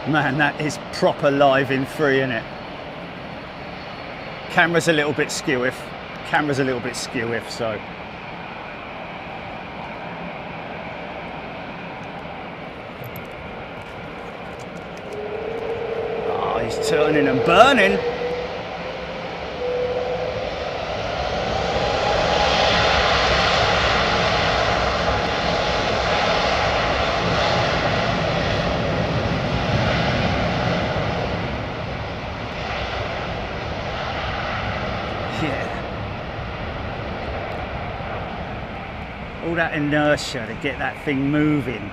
Man, that is proper live in 3, isn't it? Camera's a little bit skew-if. So. Oh, he's turning and burning. All that inertia to get that thing moving.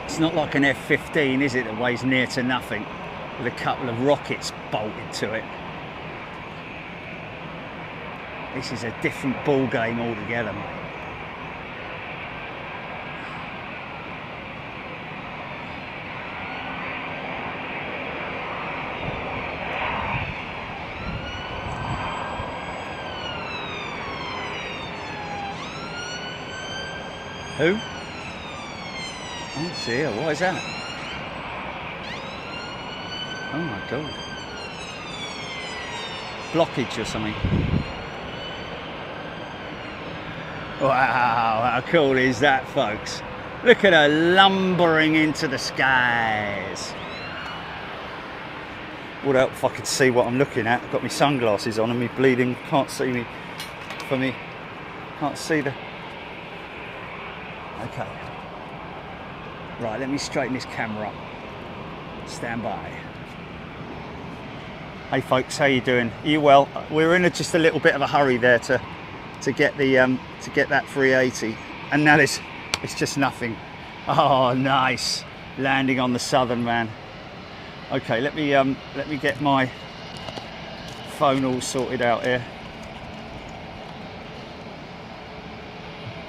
It's not like an F-15, is it, that weighs near to nothing with a couple of rockets bolted to it. This is a different ball game altogether, mate. Who? Oh dear, what is that? Oh my God. Blockage or something. Wow, how cool is that, folks? Look at her lumbering into the skies. Would help if I could see what I'm looking at. I've got my sunglasses on and me bleeding, can't see me, can't see the... Okay. Right, let me straighten this camera up. Stand by. Hey folks, how you doing? Are you well? We're in just a little bit of a hurry there to get the to get that 380, and now it's just nothing. Oh, nice. Landing on the southern, man. Okay, let me get my phone all sorted out here.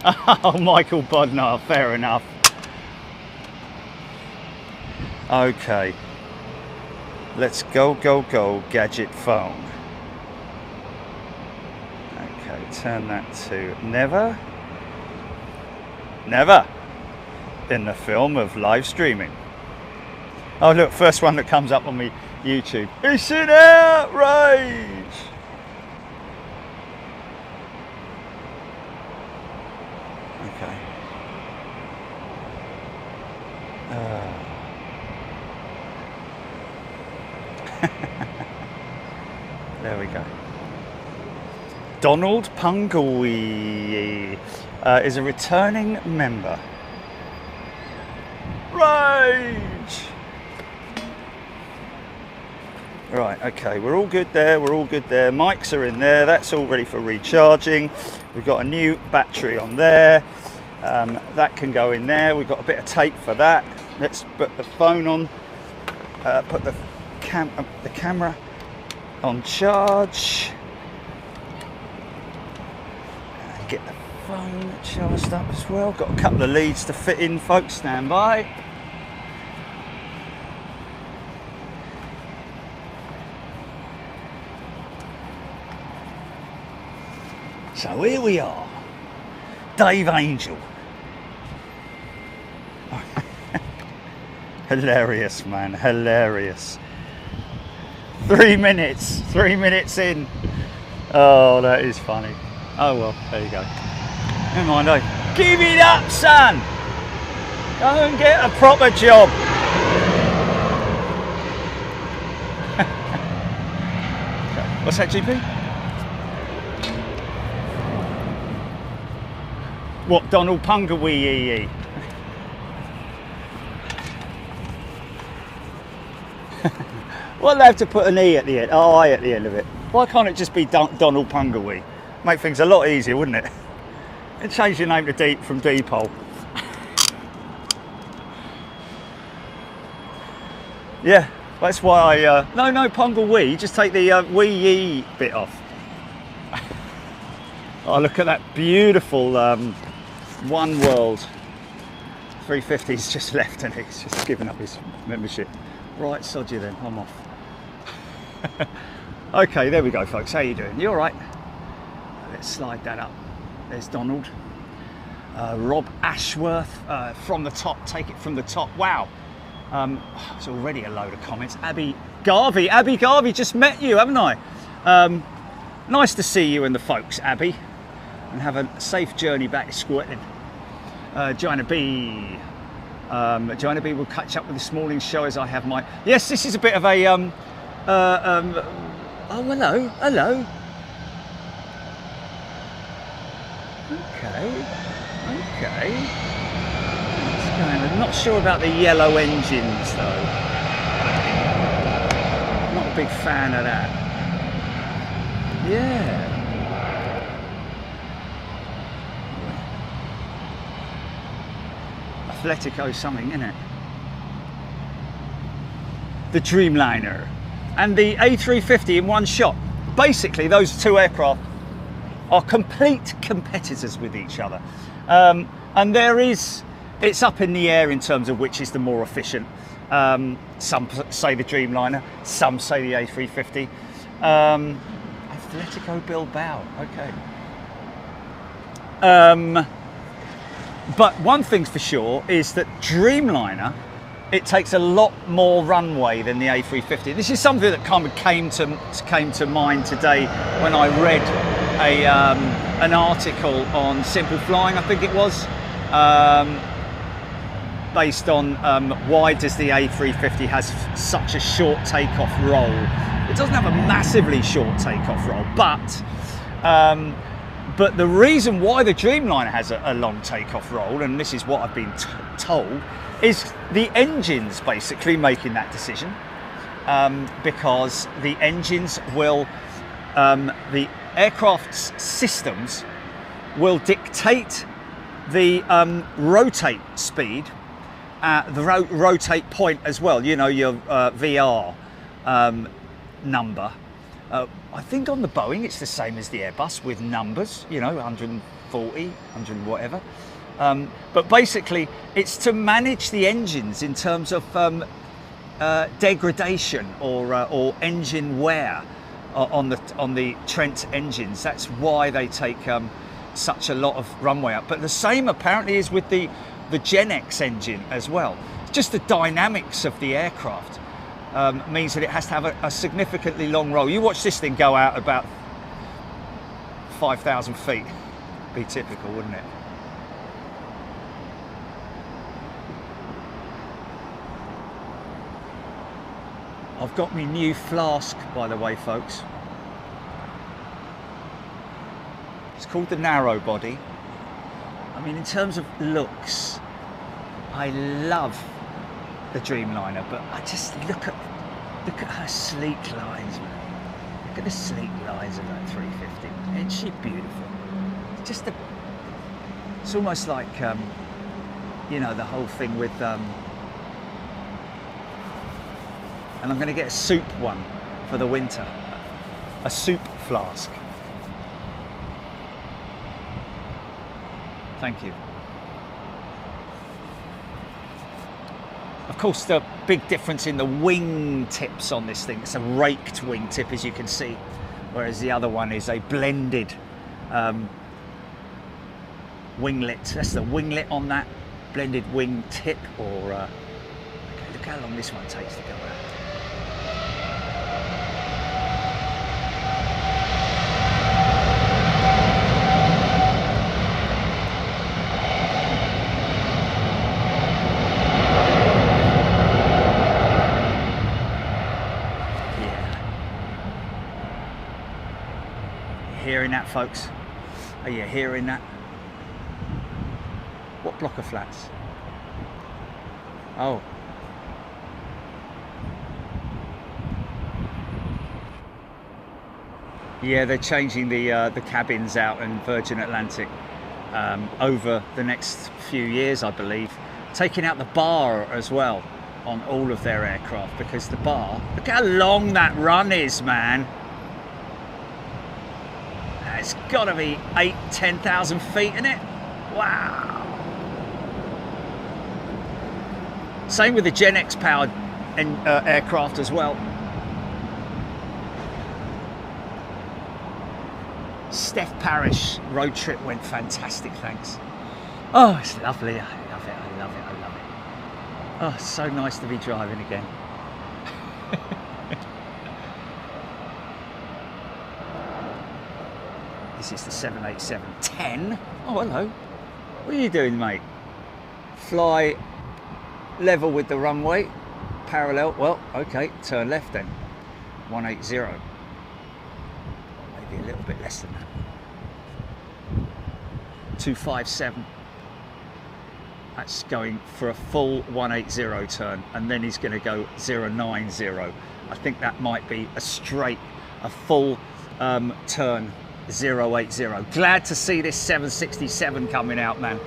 Oh, Michael Bodnar, fair enough. Okay, let's go, gadget phone. Okay, turn that to never in the film of live streaming. Oh look, first one that comes up on me YouTube. It's an outrage! Okay. There we go. Donald Pungawi is a returning member. Rage! Right, okay, we're all good there, Mics are in there, that's all ready for recharging. We've got a new battery on there. That can go in there. We've got a bit of tape for that. Let's put the phone on, put the camera on charge, and get the phone charged up as well. Got a couple of leads to fit in, folks, stand by. So here we are, Dave Angel. Hilarious, man, hilarious. 3 minutes in. Oh, that is funny. Oh well, there you go. Never mind, eh? Give it up, son! Go and get a proper job. What's that, GP? What, Donald Pungawi? Why do they have to put an E at the end? Oh, I at the end of it. Why can't it just be Donald Pungawi? Make things a lot easier, wouldn't it? And change your name to from Deepole. Yeah, that's why I... No, Pungawi. Just take the wee bit off. Oh, look at that beautiful oneworld 350. He's just left and he's just given up his membership. Right, sod you then, I'm off. Okay, there we go, folks. How you doing? You all right? Let's slide that up. There's Donald. Rob Ashworth from the top. Take it from the top. Wow. There's already a load of comments. Abby Garvey, just met you, haven't I? Nice to see you and the folks, Abby, and have a safe journey back to Scotland. Joanna B will catch up with this morning's show as I have my... Yes, this is a bit of a... oh, hello. Okay. What's going on? I'm not sure about the yellow engines, though. Not a big fan of that. Yeah. Atletico something, isn't it? The Dreamliner and the A350 in one shot. Basically, those two aircraft are complete competitors with each other. And it's up in the air in terms of which is the more efficient. Some say the Dreamliner, some say the A350. Atletico Bilbao, okay. But one thing's for sure is that Dreamliner, it takes a lot more runway than the A350. This is something that kind of came to mind today when I read an article on Simple Flying, I think it was, based on why does the A350 has such a short takeoff roll. It doesn't have a massively short takeoff roll, but the reason why the Dreamliner has a long takeoff roll, and this is what I've been told, is the engines basically making that decision, because the engines will, the aircraft's systems will dictate the rotate speed, the rotate point as well, you know, your VR number. I think on the Boeing it's the same as the Airbus with numbers, you know, 140, 100 whatever. But basically it's to manage the engines in terms of degradation or engine wear on the Trent engines. That's why they take such a lot of runway up. But the same apparently is with the Gen X engine as well. Just the dynamics of the aircraft means that it has to have a significantly long roll. You watch this thing go out about 5,000 feet. Be typical, wouldn't it? I've got my new flask, by the way, folks. It's called the narrow body. I mean, in terms of looks, I love the Dreamliner, but I just look at her sleek lines, man. Look at the sleek lines of that 350. Isn't she beautiful? It's just it's almost like you know, the whole thing with and I'm going to get a soup one for the winter, a soup flask. Thank you. Of course, the big difference in the wing tips on this thing, it's a raked wing tip, as you can see, whereas the other one is a blended winglet. That's the winglet on that blended wing tip. Or okay, look how long this one takes to go out. Hearing that, folks? Are you hearing that? What block of flats? Oh. Yeah, they're changing the cabins out in Virgin Atlantic over the next few years, I believe. Taking out the bar as well on all of their aircraft, because the bar, look how long that run is, man. It's got to be 8,000–10,000 feet, isn't it? Wow. Same with the Gen X powered aircraft as well. Steph Parish road trip went fantastic, thanks. Oh, it's lovely. I love it, I love it, I love it. Oh, so nice to be driving again. This is the 787-10. Oh, hello. What are you doing, mate? Fly level with the runway, parallel. Well, okay, turn left then. 180. Maybe a little bit less than that. 257. That's going for a full 180 turn, and then he's going to go 090. I think that might be a full turn 080. Glad to see this 767 coming out, man.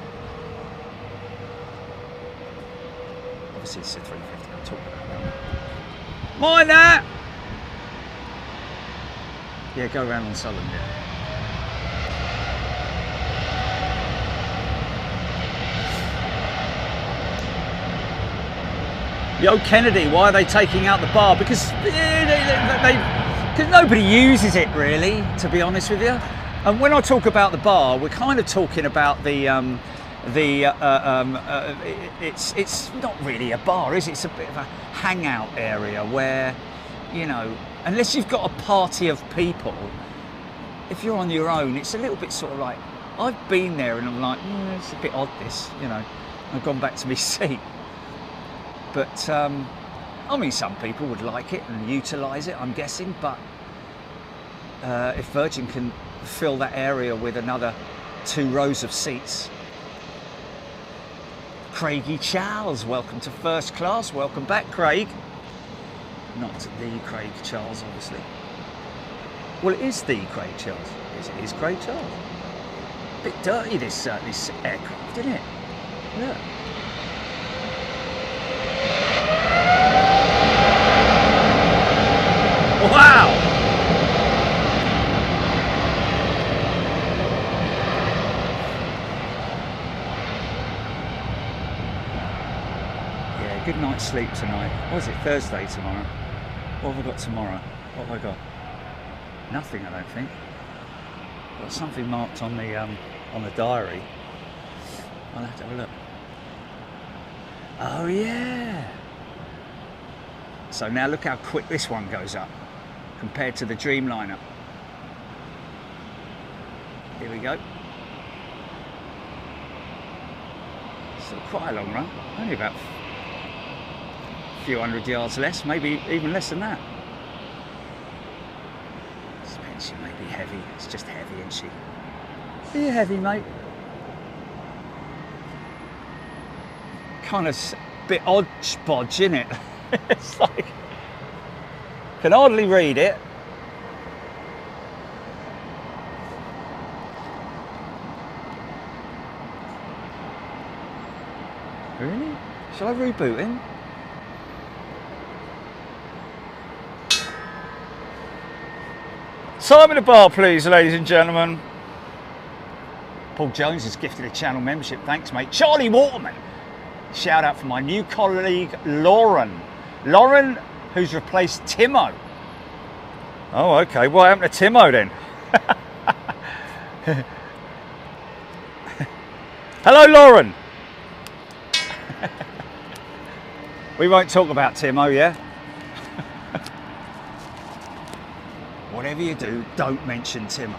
Obviously it's a 350 I'm talking about. Mind that! Yeah, go around on Southern, yeah. Yo, Kennedy, why are they taking out the bar? Because nobody uses it really, to be honest with you. And when I talk about the bar, we're kind of talking about it's not really a bar, is it? It's a bit of a hangout area where, you know, unless you've got a party of people, if you're on your own, it's a little bit sort of like, I've been there and I'm like, it's a bit odd this, you know. I've gone back to my seat. But, I mean, some people would like it and utilise it, I'm guessing, but if Virgin can fill that area with another 2 rows of seats. Craigie Charles, welcome to first class. Welcome back, Craig. Not the Craig Charles, obviously. Well, it is the Craig Charles. It is Craig Charles. A bit dirty, this aircraft, isn't it? Yeah. Wow! Yeah, good night's sleep tonight. What is it, Thursday tomorrow? What have I got tomorrow? What have I got? Nothing, I don't think. I've got something marked on the diary. I'll have to have a look. Oh yeah! So now look how quick this one goes up compared to the Dreamliner. Here we go. Still quite a long run, only about a few hundred yards less, maybe even less than that. Suspension may be heavy, it's just heavy, isn't she? Are you heavy, mate? Kind of a bit hodgepodge, isn't it? It's like, can hardly read it. Really? Shall I reboot him? Time at the bar, please, ladies and gentlemen. Paul Jones has gifted a channel membership. Thanks, mate. Charlie Waterman. Shout out for my new colleague, Lauren. Lauren, who's replaced Timo. Oh, okay. What happened to Timo then? Hello, Lauren. We won't talk about Timo, yeah? Whatever you do, don't mention Timo.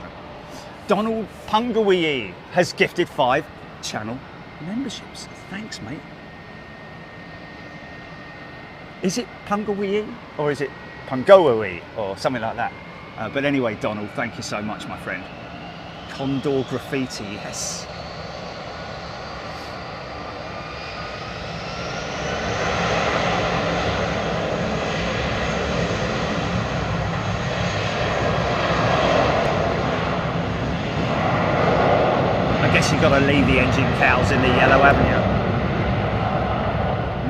Donald Pungawiyi has gifted 5 channel memberships. Thanks, mate. Is it Pungawiyi or is it Pungawiyi or something like that? But anyway, Donald, thank you so much, my friend. Condor Graffiti, yes. I guess you've got to leave the engine cows in the yellow, haven't you?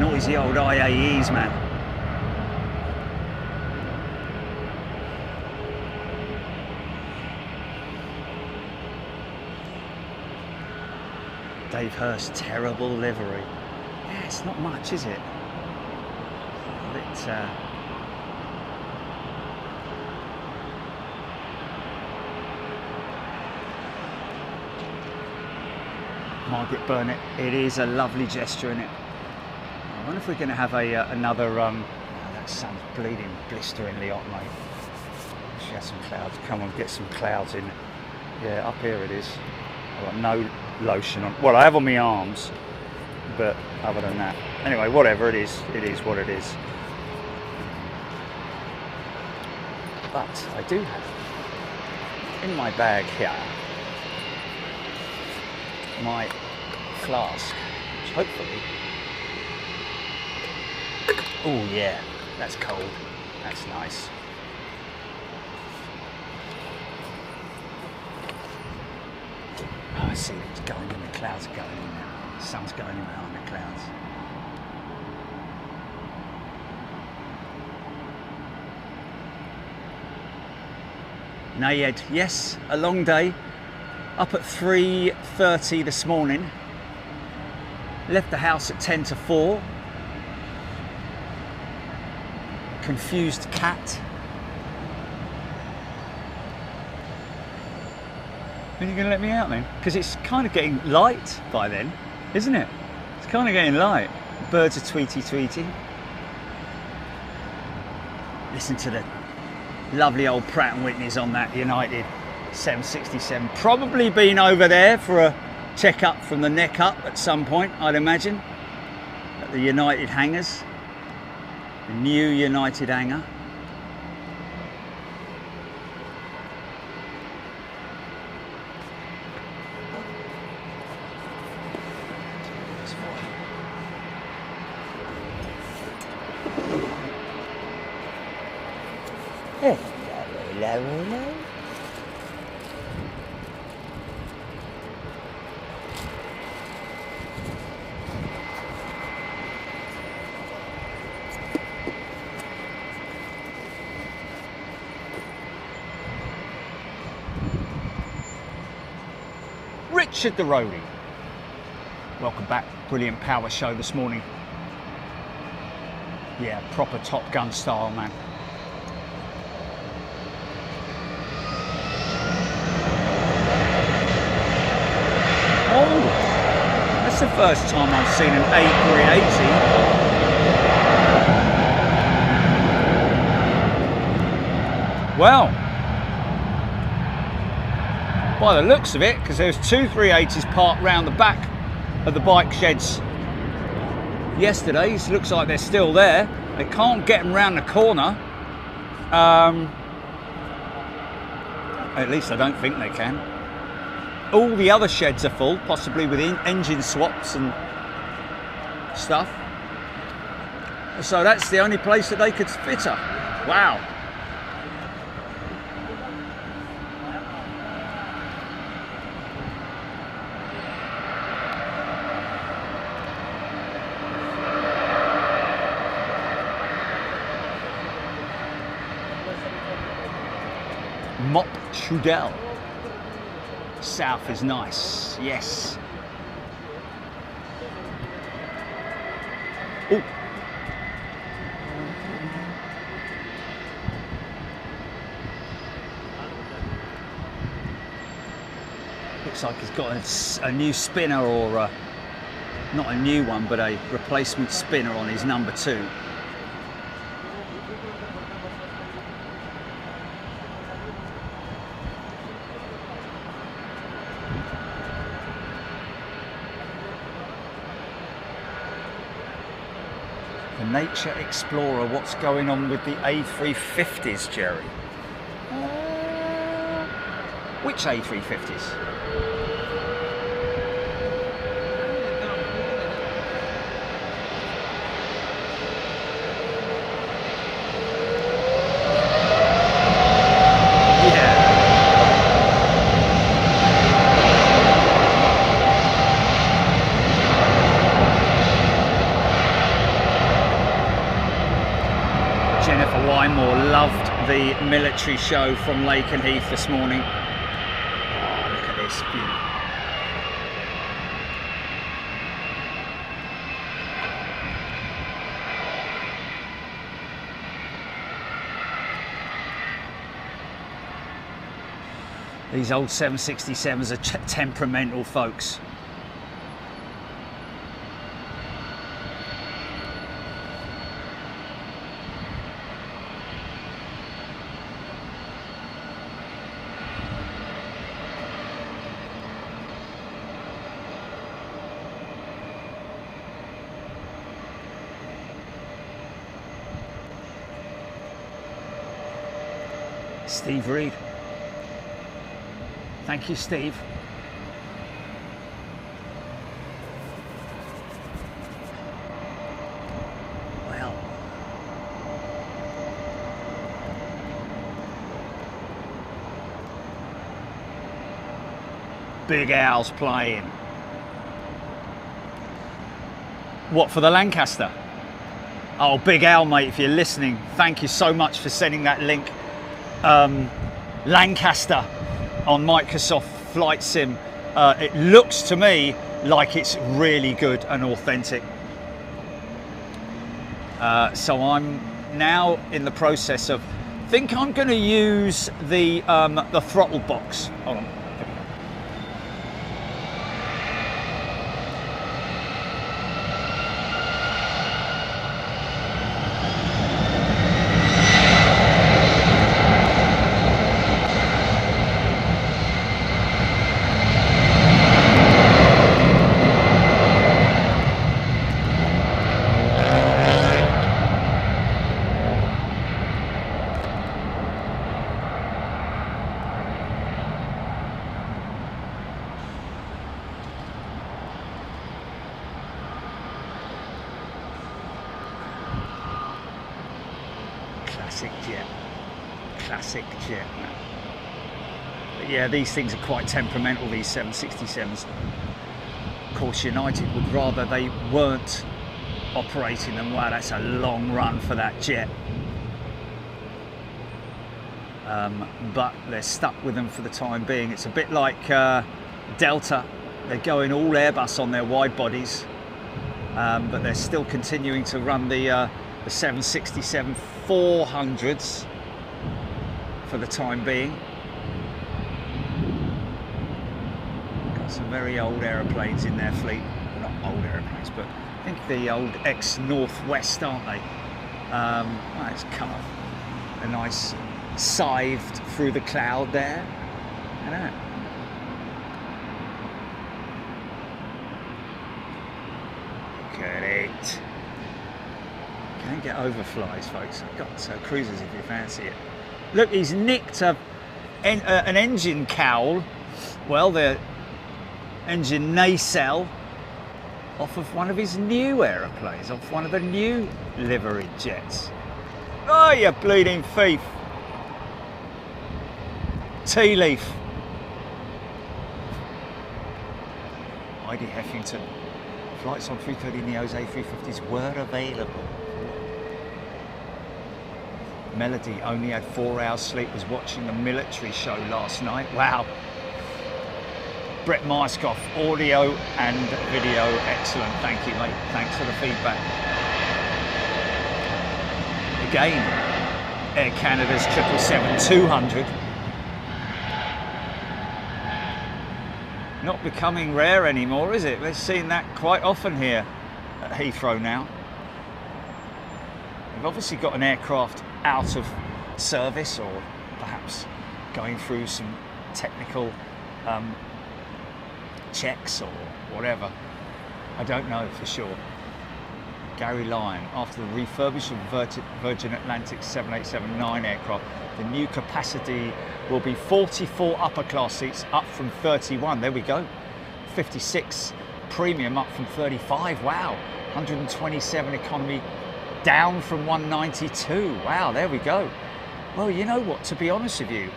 Noisy old IAEs, man. Dave Hurst, terrible livery. Yeah, it's not much, is it? A bit, Margaret Burnett, it is a lovely gesture, isn't it? I wonder if we're going to have another. Oh, that sun's bleeding, blisteringly hot, mate. Should have some clouds. Come on, get some clouds in. Yeah, up here it is. I've got no lotion on. Well, I have on my arms, but other than that, anyway, whatever it is what it is. But I do have in my bag here my flask, which hopefully. Oh yeah, that's cold. That's nice. Oh, I see it's going in. The clouds are going in now. The sun's going in behind the clouds. Nayed, yes, a long day. Up at 3:30 this morning. Left the house at 10 to 4. Confused cat. When are you going to let me out then? Because it's kind of getting light by then, isn't it? It's kind of getting light. Birds are tweety tweety. Listen to the lovely old Pratt & Whitney's on that United 767. Probably been over there for a check-up from the neck up at some point, I'd imagine. At the United hangars. The new United hangar. Hello. Richard the Roadie. Welcome back. Brilliant power show this morning. Yeah, proper Top Gun style, man. Oh, that's the first time I've seen an A380. Well, by the looks of it, because there's two 380s parked round the back of the bike sheds yesterday. It looks like they're still there. They can't get them round the corner. At least I don't think they can. All the other sheds are full, possibly with engine swaps and stuff. So that's the only place that they could fit her. Wow. Mop Trudel. South is nice, yes. Oh. Looks like he's got a new spinner, or not a new one, but a replacement spinner on his number 2. Nature Explorer, what's going on with the A350s, Jerry? Which A350s? The military show from Lakenheath this morning. Oh, look at this view. These old 767s are temperamental, folks. Steve Reed. Thank you, Steve. Well, Big Al's playing. What, for the Lancaster? Oh, Big Al, mate, if you're listening, thank you so much for sending that link. Lancaster on Microsoft Flight Sim. It looks to me like it's really good and authentic. So I'm now in the process of, think I'm going to use the throttle box. Hold on. Classic jet. But yeah, these things are quite temperamental, these 767s. Of course, United would rather they weren't operating them. Wow, that's a long run for that jet. But they're stuck with them for the time being. It's a bit like Delta. They're going all Airbus on their wide bodies, but they're still continuing to run the 767-400s for the time being. Got some very old aeroplanes in their fleet. Well, not old aeroplanes, but I think the old ex-Northwest, aren't they? It's come off a nice scythed through the cloud there. I know. Look at it. Can't get overflies, folks. I've got cruisers if you fancy it. Look, he's nicked an engine cowl, well, the engine nacelle, off of one of his new aeroplanes, off one of the new livery jets. Oh, you bleeding thief. Tea leaf. Heidi Heffington. Flights on 330neos, A350s were available. Melody only had 4 hours sleep, was watching the military show last night. Wow. Brett Marskoff, audio and video, excellent. Thank you, mate. Thanks for the feedback. Again, Air Canada's 777-200. Not becoming rare anymore, is it? We're seeing that quite often here at Heathrow now. We've obviously got an aircraft out of service, or perhaps going through some technical checks or whatever. I don't know for sure. Gary Lyon, after the refurbish of Virgin Atlantic 787-9 aircraft, the new capacity will be 44 upper class seats, up from 31. There we go. 56 premium, up from 35. Wow. 127 economy, down from 192. Wow, there we go. Well, you know what, to be honest with you,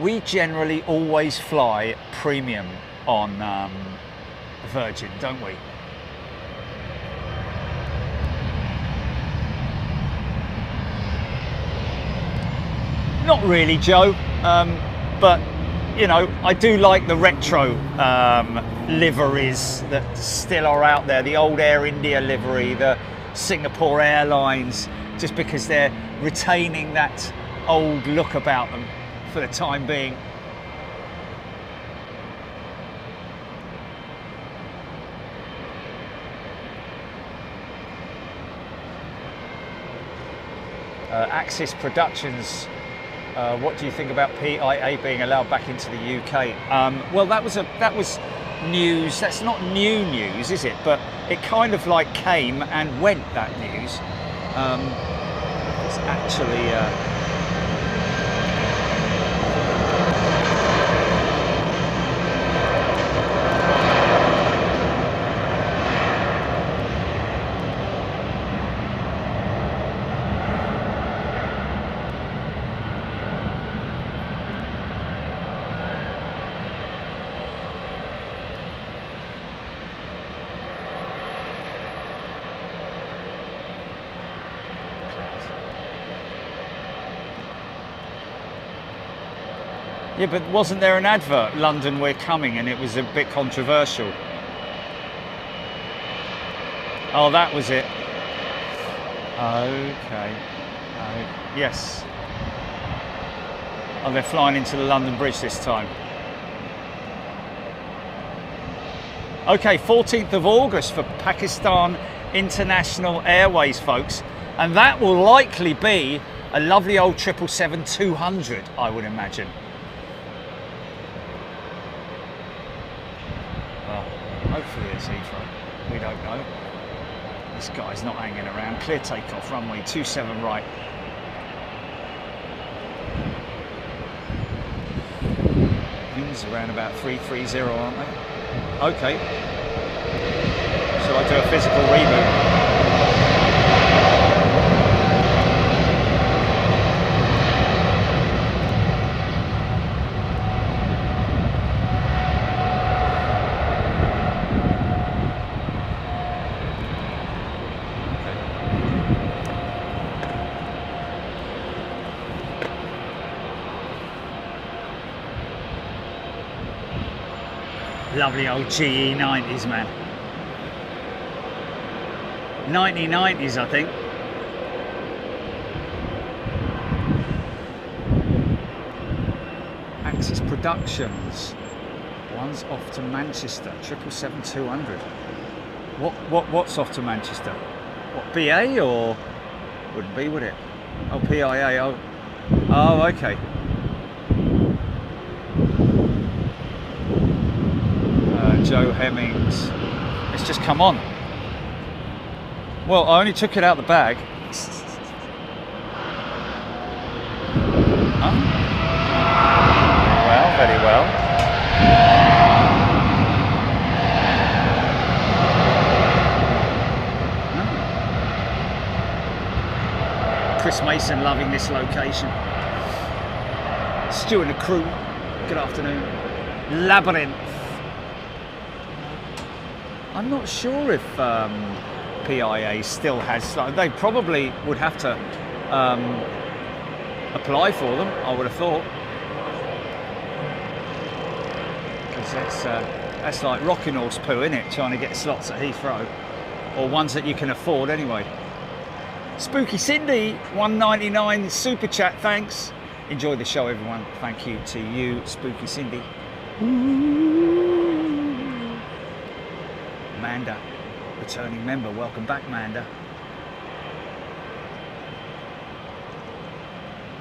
we generally always fly premium on Virgin, don't we? Not really, Joe, but you know, I do like the retro liveries that still are out there, the old Air India livery, the Singapore Airlines, just because they're retaining that old look about them for the time being. Axis Productions, what do you think about PIA being allowed back into the UK? Well, that was news. That's not new news, is it? But it kind of like came and went, that news. It's actually Yeah, but wasn't there an advert, London We're Coming, and it was a bit controversial? Oh, that was it. Okay. Yes. Oh, they're flying into the London Bridge this time. Okay, 14th of August for Pakistan International Airways, folks. And that will likely be a lovely old 777-200, I would imagine. Well, hopefully it's Heathrow. We don't know. This guy's not hanging around. Clear takeoff, runway 27 right. Winds around about 330, aren't they? Okay. Shall I do a physical reboot? Lovely old GE 90s, man. 90s, I think. Axis Productions. One's off to Manchester. 777-200. What's off to Manchester? What, BA or wouldn't be, would it? Oh, PIA. Oh, okay. Joe Hemmings. It's just come on. Well, I only took it out the bag. Huh? Well, very well. Chris Mason loving this location. Stu and the crew, good afternoon. Labyrinth. I'm not sure if PIA still has, they probably would have to apply for them, I would have thought. Because that's like rocking horse poo, isn't it? Trying to get slots at Heathrow. Or ones that you can afford anyway. Spooky Cindy, 199 super chat, thanks. Enjoy the show, everyone. Thank you to you, Spooky Cindy. Manda, returning member, welcome back, Manda.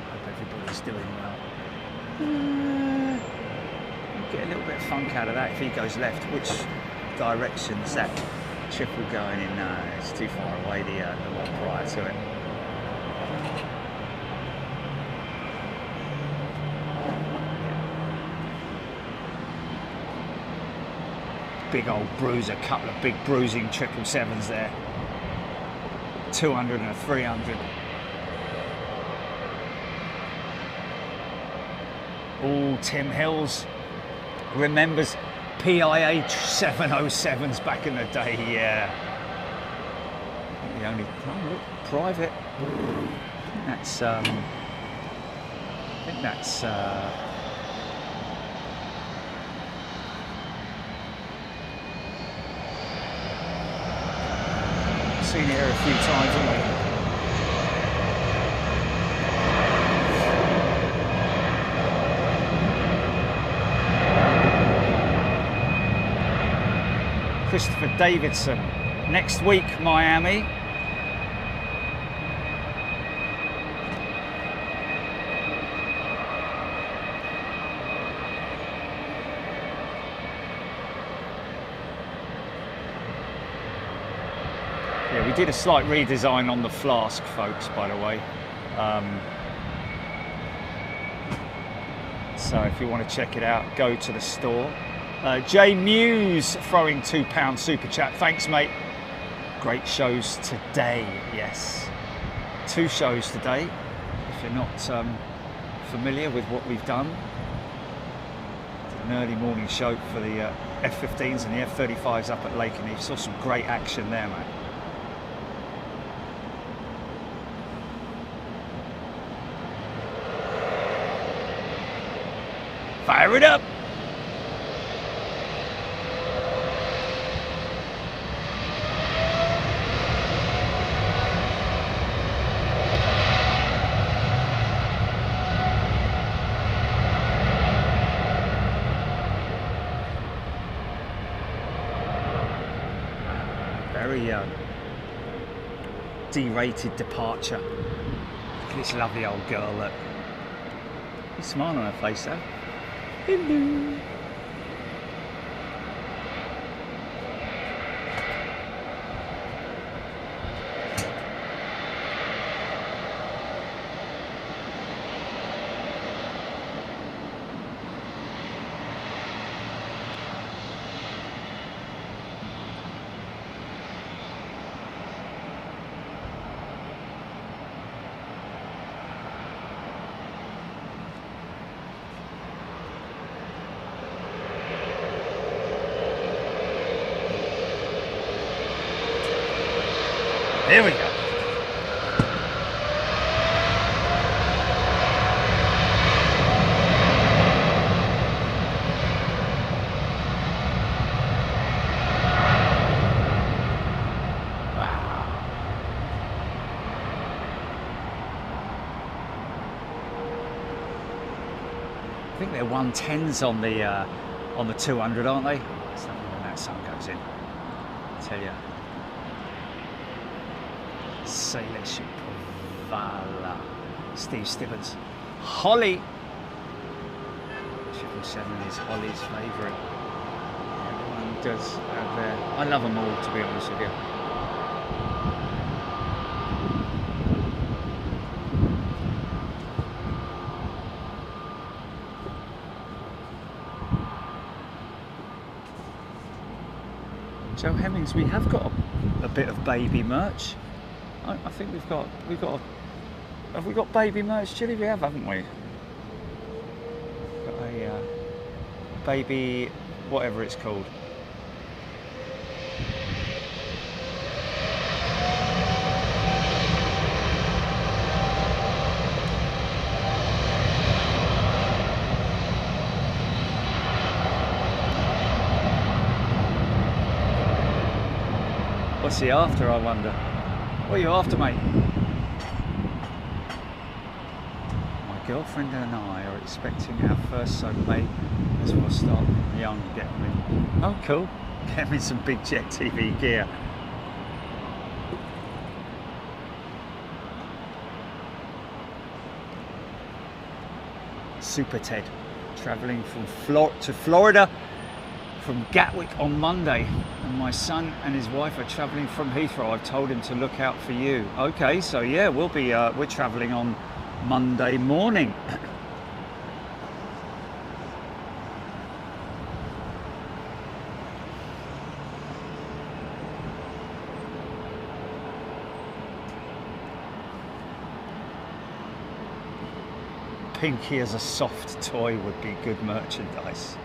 Hope everybody's doing well. Get a little bit of funk out of that if he goes left. Which direction's that triple going in? No, it's too far away, the one prior to it. Big old bruiser, couple of big bruising 777s there. 200 and a 300. Oh, Tim Hills remembers PIA 707s back in the day, yeah. The only private. I think that's seen it here a few times, haven't we? Christopher Davidson, next week, Miami. Yeah, we did a slight redesign on the flask, folks, by the way. So if you want to check it out, go to the store. Jay Muse throwing £2 super chat. Thanks, mate. Great shows today. Yes, 2 shows today. If you're not familiar with what we've done, an early morning show for the F-15s and the F-35s up at Lakenheath. Saw some great action there, mate. Fire it up! Very D-rated departure. Look at this lovely old girl, look. A smile on her face though. Hello. There we go. I think they're 110s on the 200, aren't they? It's lovely when that sun goes in. I tell you. Salish Vala. Steve Stibbons. Holly. 777 is Holly's favourite. Everyone does out there. I love them all, to be honest with you. So Hemmings, we have got a bit of baby merch. I think have we got baby merch, Chili? We have, haven't we? Got a baby, whatever it's called. What's he after, I wonder? What are you after, mate? My girlfriend and I are expecting our first son, mate, as we'll start young, get me. Oh, cool. Get me some big Jet TV gear. Super Ted, travelling from to Florida from Gatwick on Monday, and my son and his wife are travelling from Heathrow. I've told him to look out for you. Okay, so yeah, we're travelling on Monday morning. Pinky as a soft toy would be good merchandise.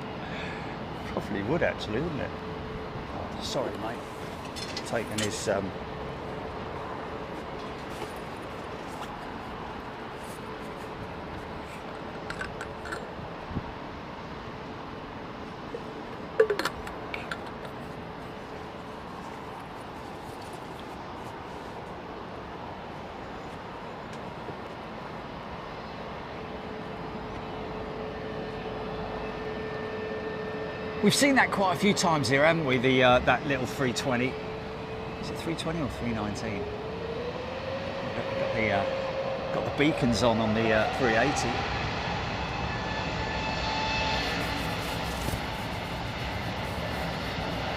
Probably would actually, wouldn't it? Oh, sorry, mate. Taking his We've seen that quite a few times here, haven't we? The that little 320. Is it 320 or 319? Got the beacons on the 380.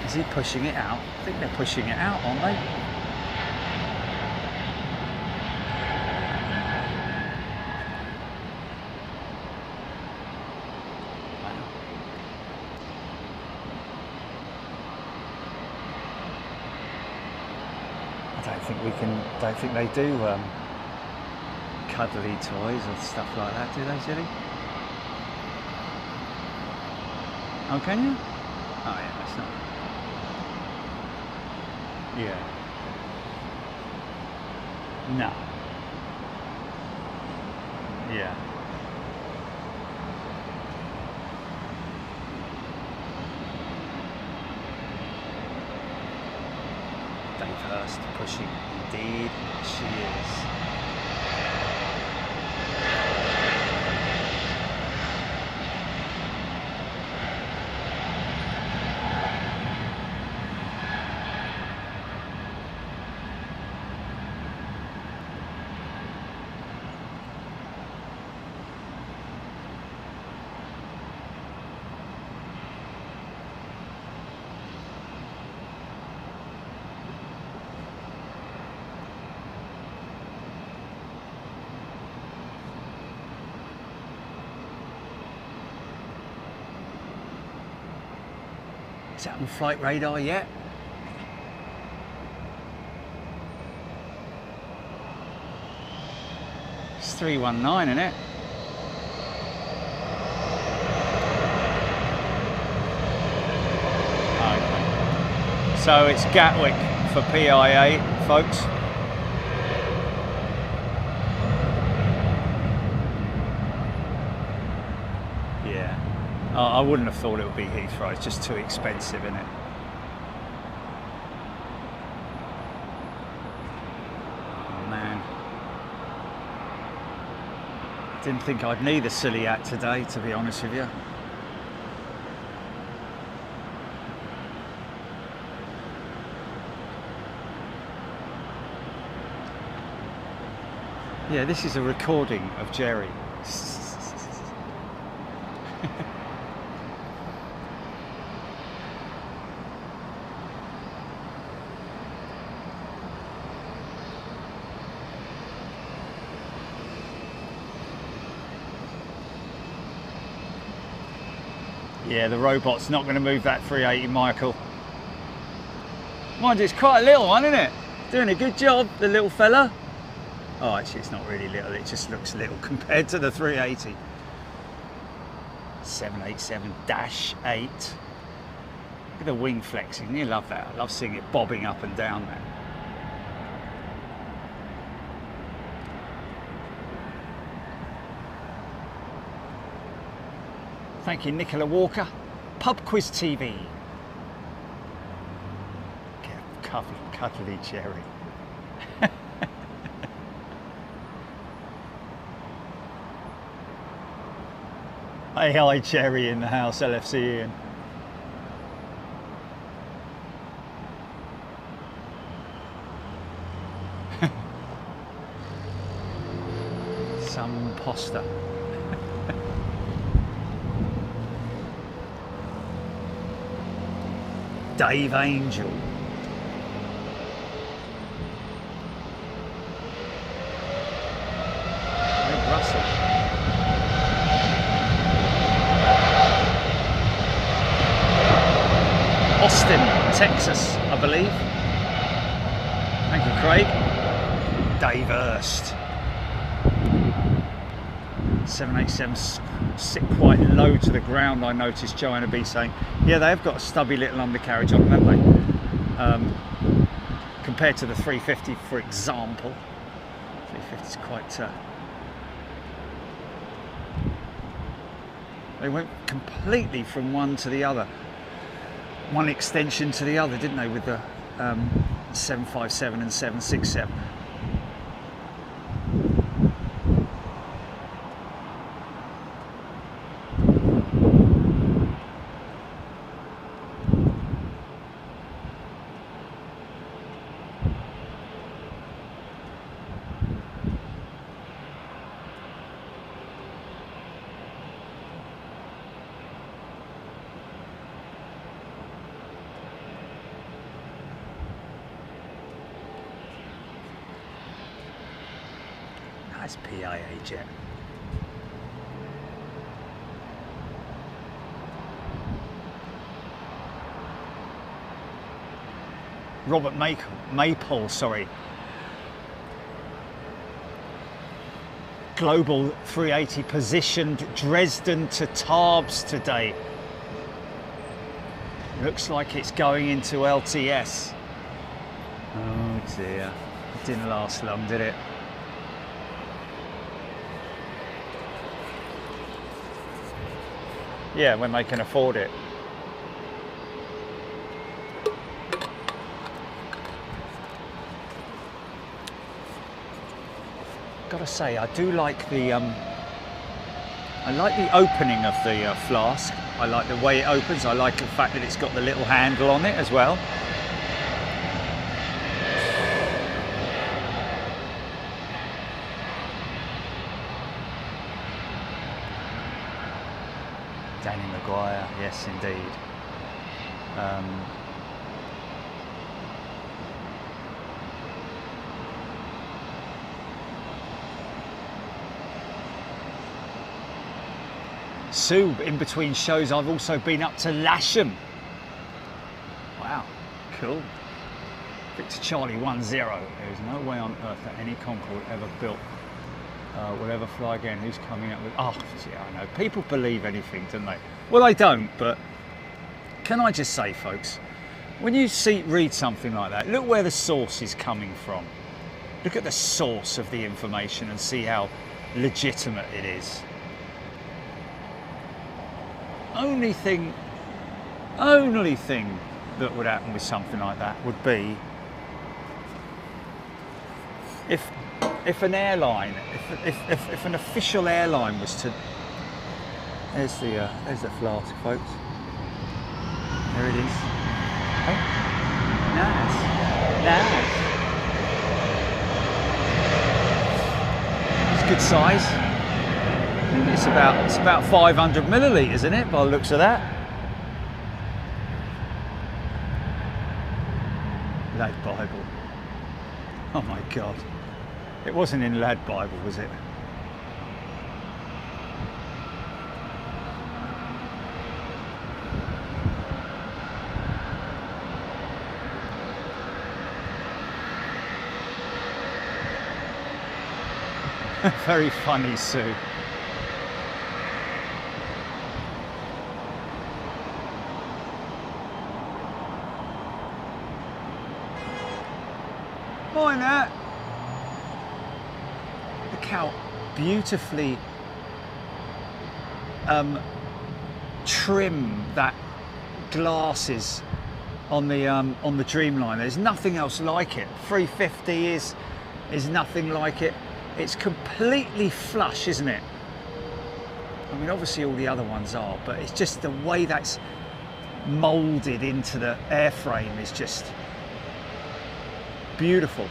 Is he pushing it out? I think they're pushing it out, aren't they? Don't think they do cuddly toys or stuff like that, do they, Jilly? Oh, can you? Oh yeah, that's not. Yeah. No. Yeah. Dave Hurst pushing. Indeed, she is. Is that on flight radar yet? It's 319, isn't it? Okay. So it's Gatwick for PIA, folks. Yeah. I wouldn't have thought it would be Heathrow, it's just too expensive, isn't it? Oh man. Didn't think I'd need a silly hat today, to be honest with you. Yeah, this is a recording of Jerry. Yeah, the robot's not going to move that 380, Michael. Mind you, it's quite a little one, isn't it? Doing a good job, the little fella. Oh, actually, it's not really little. It just looks little compared to the 380. 787-8. Look at the wing flexing. You love that. I love seeing it bobbing up and down there. Thank you, Nicola Walker. Pub Quiz TV. Get a cuddly Cherry. Hey, hi, Cherry in the house, LFC Ian. Some imposter. Dave Angel. Greg Russell. Austin, Texas, I believe. Thank you, Craig. Dave Hurst. 787s sit quite low to the ground, I noticed Joanna B saying. Yeah, they have got a stubby little undercarriage on them, haven't they? Compared to the 350, for example. 350 is quite... They went completely from one to the other. One extension to the other, didn't they, with the 757 and 767. Nice PIA jet. Robert Maple, sorry. Global 380 positioned Dresden to Tarbes today. Looks like it's going into LTS. Oh dear, it didn't last long, did it? Yeah, when they can afford it. Gotta say, I do like the opening of the flask. I like the way it opens. I like the fact that it's got the little handle on it as well. Danny Maguire, yes indeed. Sue, in between shows, I've also been up to Lasham. Wow, cool. Victor Charlie 10. There's no way on earth that any Concorde ever built will ever fly again. Who's coming up with? Oh, yeah, I know. People believe anything, don't they? Well, they don't, but can I just say, folks, when you read something like that, look where the source is coming from. Look at the source of the information and see how legitimate it is. Only thing that would happen with something like that would be if an airline, if an official airline was to. There's the flask, folks. There it is. Hey, nice. It's good size. It's about 500 millilitres, isn't it, by the looks of that? Lad Bible. Oh my God. It wasn't in Lad Bible, was it? Very funny, Sue. Why not? Look how beautifully trim that glass is on the Dreamliner. There's nothing else like it. 350 is nothing like it. It's completely flush, isn't it? I mean, obviously all the other ones are, but it's just the way that's moulded into the airframe is just beautiful.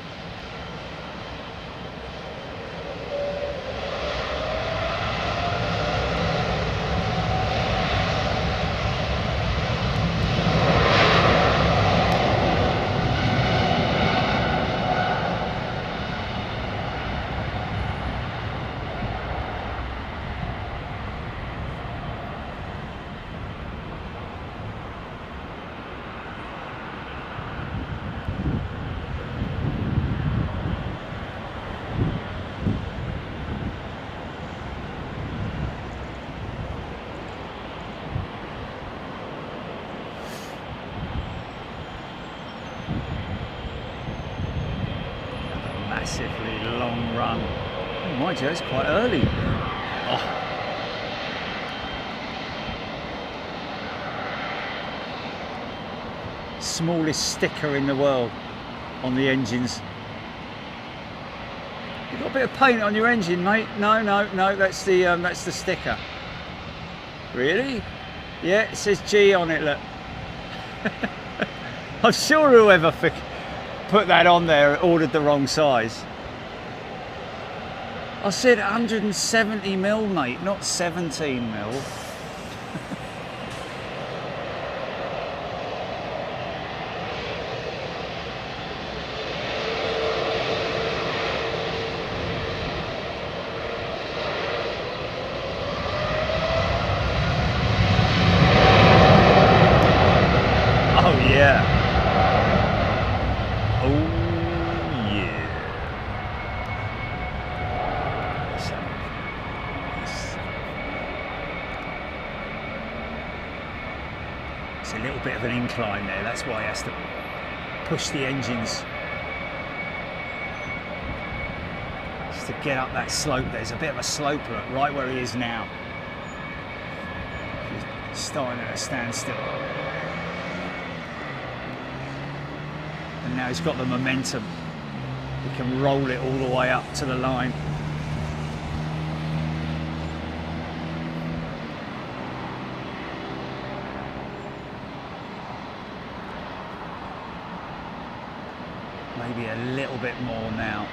Massively long run. Oh, mind you, it's quite early. Oh. Smallest sticker in the world on the engines. You've got a bit of paint on your engine, mate. No, that's the sticker. Really? Yeah, it says G on it, look. I'm sure whoever put that on there ordered the wrong size. I said 170 mil, mate, not 17 mil. Oh yeah. A little bit of an incline there, that's why he has to push the engines just to get up that slope. There's a bit of a slope right where he is now. He's starting at a standstill. And now he's got the momentum. He can roll it all the way up to the line. Maybe a little bit more now.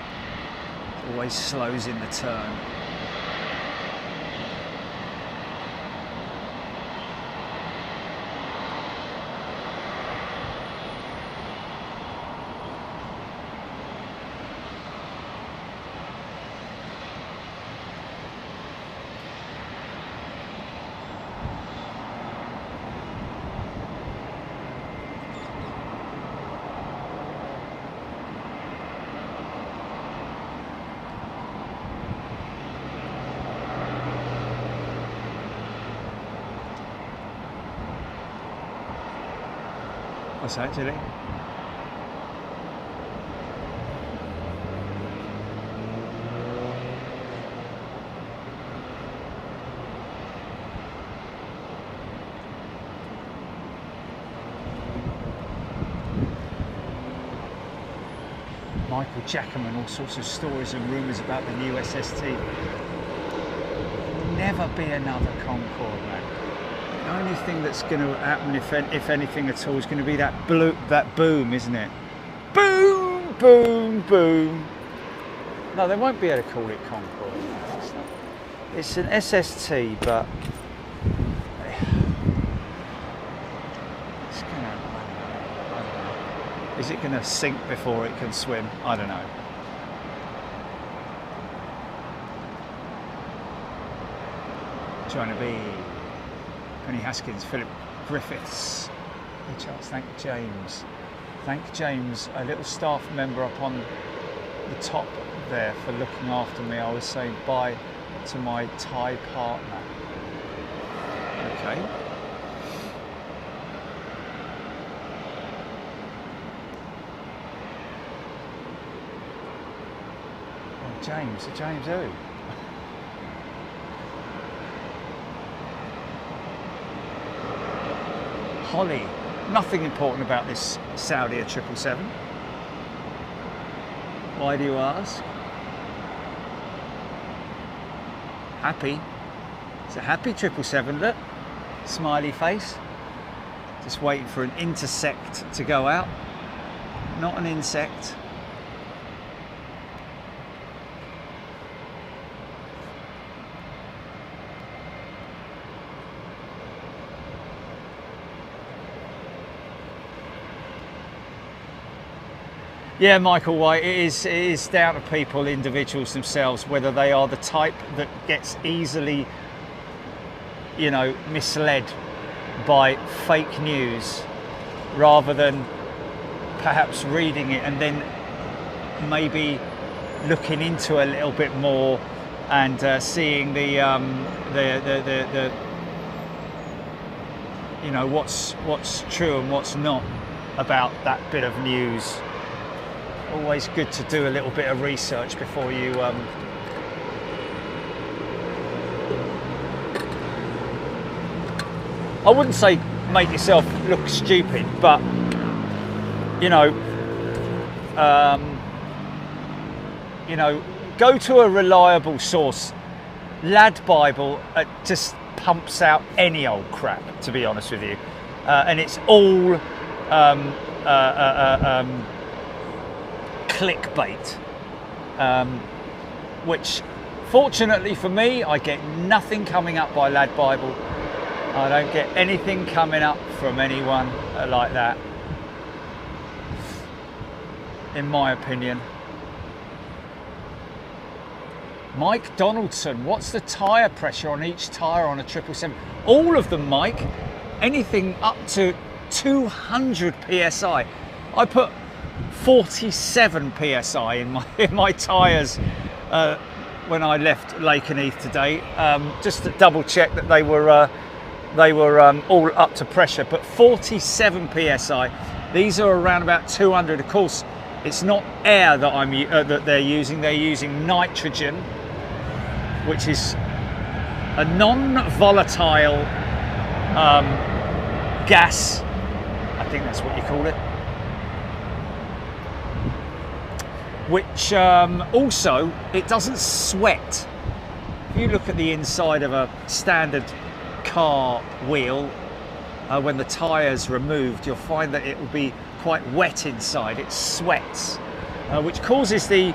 Always slows in the turn. What's that, Julie? Michael Jackerman, all sorts of stories and rumours about the new SST. Never be another Concorde, man. The only thing that's going to happen, if anything at all, is going to be that boom, isn't it? Boom, boom, boom. No, they won't be able to call it Concorde. It's an SST, but it's going to, I don't know. Is it going to sink before it can swim? I don't know. Trying to be Penny Haskins, Philip Griffiths. Hey Charles, thank James. Thank James, a little staff member up on the top there, for looking after me. I was saying bye to my Thai partner. Okay. Oh, James who? Holly, nothing important about this Saudi A380. Why do you ask? Happy. It's a happy 777, look. Smiley face. Just waiting for an intersect to go out. Not an insect. Yeah, Michael White, it is down to people, individuals themselves, whether they are the type that gets easily, you know, misled by fake news, rather than perhaps reading it and then maybe looking into a little bit more and seeing the you know, what's true and what's not about that bit of news. Always good to do a little bit of research before you I wouldn't say make yourself look stupid, but you know, go to a reliable source. Lad Bible just pumps out any old crap, to be honest with you, and it's all clickbait, which fortunately for me, I get nothing coming up by Lad Bible. I don't get anything coming up from anyone like that, in my opinion. Mike Donaldson, what's the tyre pressure on each tyre on a 777? All of them, Mike. Anything up to 200 psi. I put 47 psi in my tyres when I left Lakenheath today, just to double check that they were all up to pressure. But 47 psi. These are around about 200. Of course, it's not air that that they're using. They're using nitrogen, which is a non-volatile gas. I think that's what you call it. Which also, it doesn't sweat. If you look at the inside of a standard car wheel, when the tyre's removed, you'll find that it will be quite wet inside. It sweats. which causes the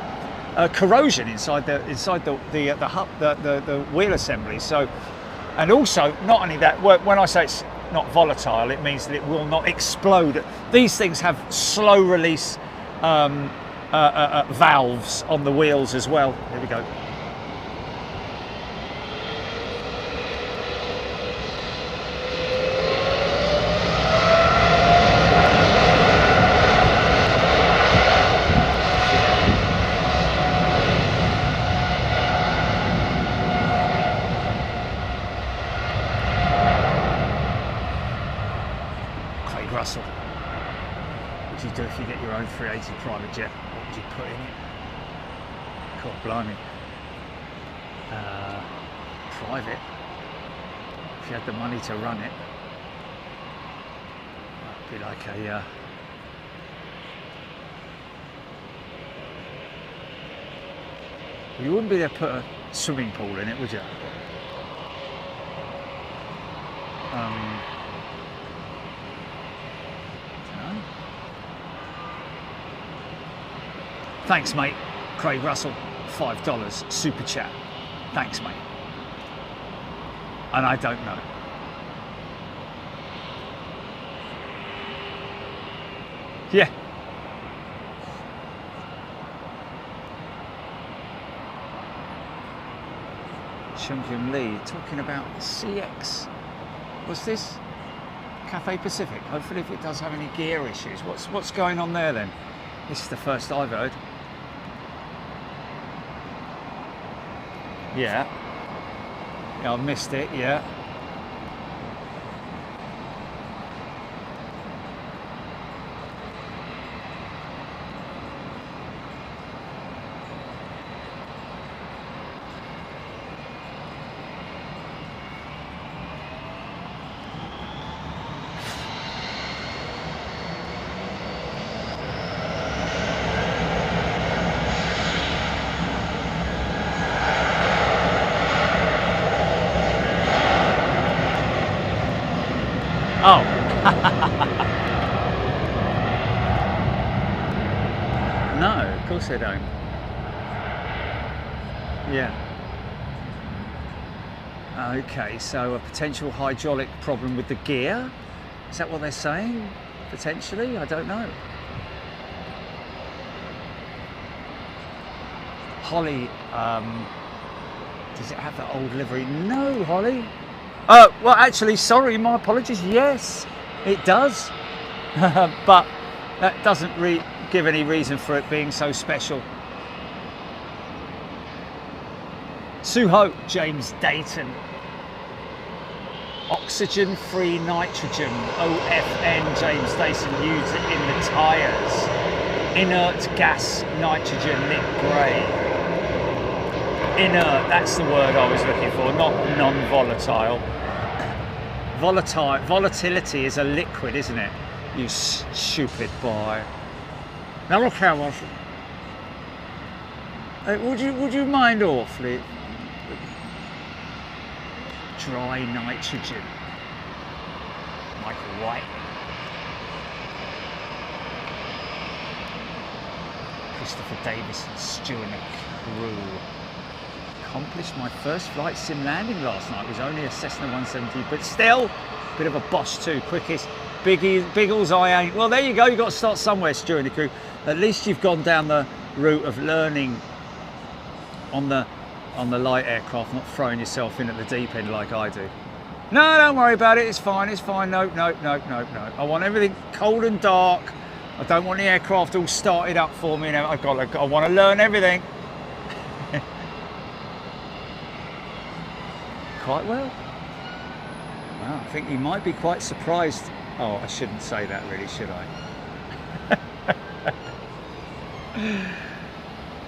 corrosion inside the wheel assembly. So, and also not only that, when I say it's not volatile, it means that it will not explode. These things have slow release valves on the wheels as well. Here we go. Russell, what would you do if you get your own 380 private jet? What would you put in it? God blimey. Private. If you had the money to run it, it'd be like a you wouldn't be able to put a swimming pool in it, would you? Thanks, mate. Craig Russell, $5 super chat. Thanks, mate. And I don't know. Yeah. Champion Lee talking about CX. What's this? Cathay Pacific. Hopefully, if it does have any gear issues, what's going on there then? This is the first I've heard. Yeah. Yeah, I missed it, yeah. Oh. No, of course they don't. Yeah. Okay, so a potential hydraulic problem with the gear? Is that what they're saying? Potentially? I don't know. Holly, does it have the old livery? No, Holly. Well, actually, sorry, my apologies. Yes, it does. But that doesn't give any reason for it being so special. Suho, James Dayton. Oxygen-free nitrogen, OFN, James Dayton, used it in the tyres. Inert gas nitrogen, Nick Gray. Inert, that's the word I was looking for, not non-volatile. Volatility is a liquid, isn't it? You stupid boy. Now look how much. Would you mind awfully? Dry nitrogen. Michael White. Christopher Davis and Stuart Crew. Accomplished my first flight sim landing last night. It was only a Cessna 170, but still a bit of a Bosch too. Quickest, Biggles I ain't. Well, there you go. You've got to start somewhere, Stuart and the crew. At least you've gone down the route of learning on the light aircraft, not throwing yourself in at the deep end like I do. No, don't worry about it. It's fine. It's fine. No. I want everything cold and dark. I don't want the aircraft all started up for me. I want to learn everything. Quite well. Wow, I think you might be quite surprised. Oh, I shouldn't say that really, should I?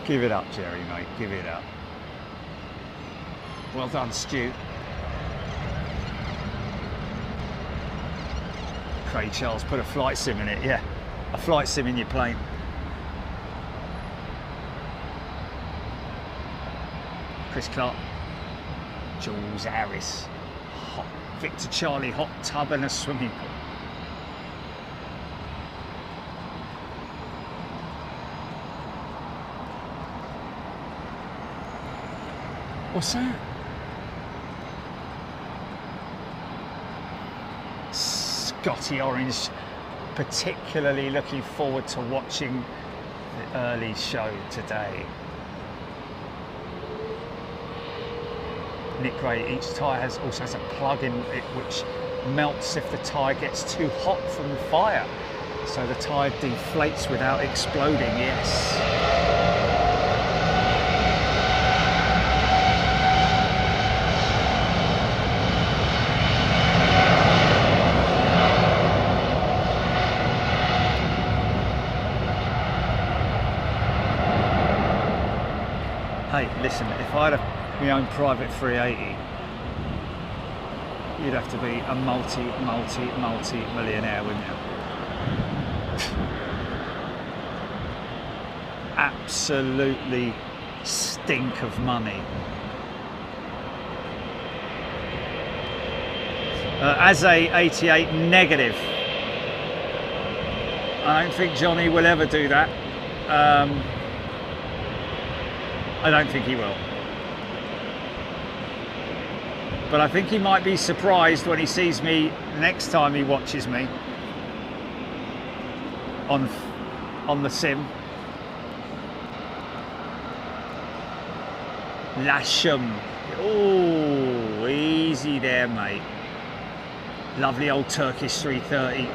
Give it up, Jerry, mate. Give it up. Well done, Stu. Craig Charles, put a flight sim in it. Yeah, a flight sim in your plane. Chris Clark. Jules Harris, Victor Charlie, hot tub and a swimming pool. What's that? Scotty Orange. Particularly looking forward to watching the early show today. Nick Gray, each tyre also has a plug in it which melts if the tyre gets too hot from the fire. So the tyre deflates without exploding, yes. Hey, listen, if I had my own private 380, you'd have to be a multi-millionaire, wouldn't you? Absolutely stink of money. As a 88 negative, I don't think Johnny will ever do that. I don't think he will. But I think he might be surprised when he sees me next time he watches me on the sim. Lasham. Oh, easy there, mate. Lovely old Turkish 330.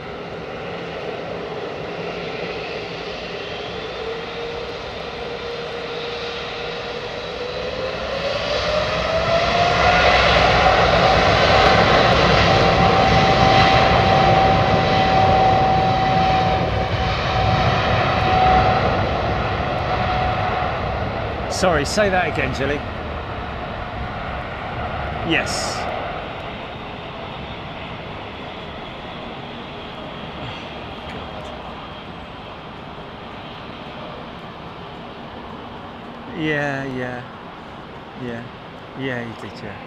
Sorry, say that again, Jilly. Yes. Yeah, you did, yeah.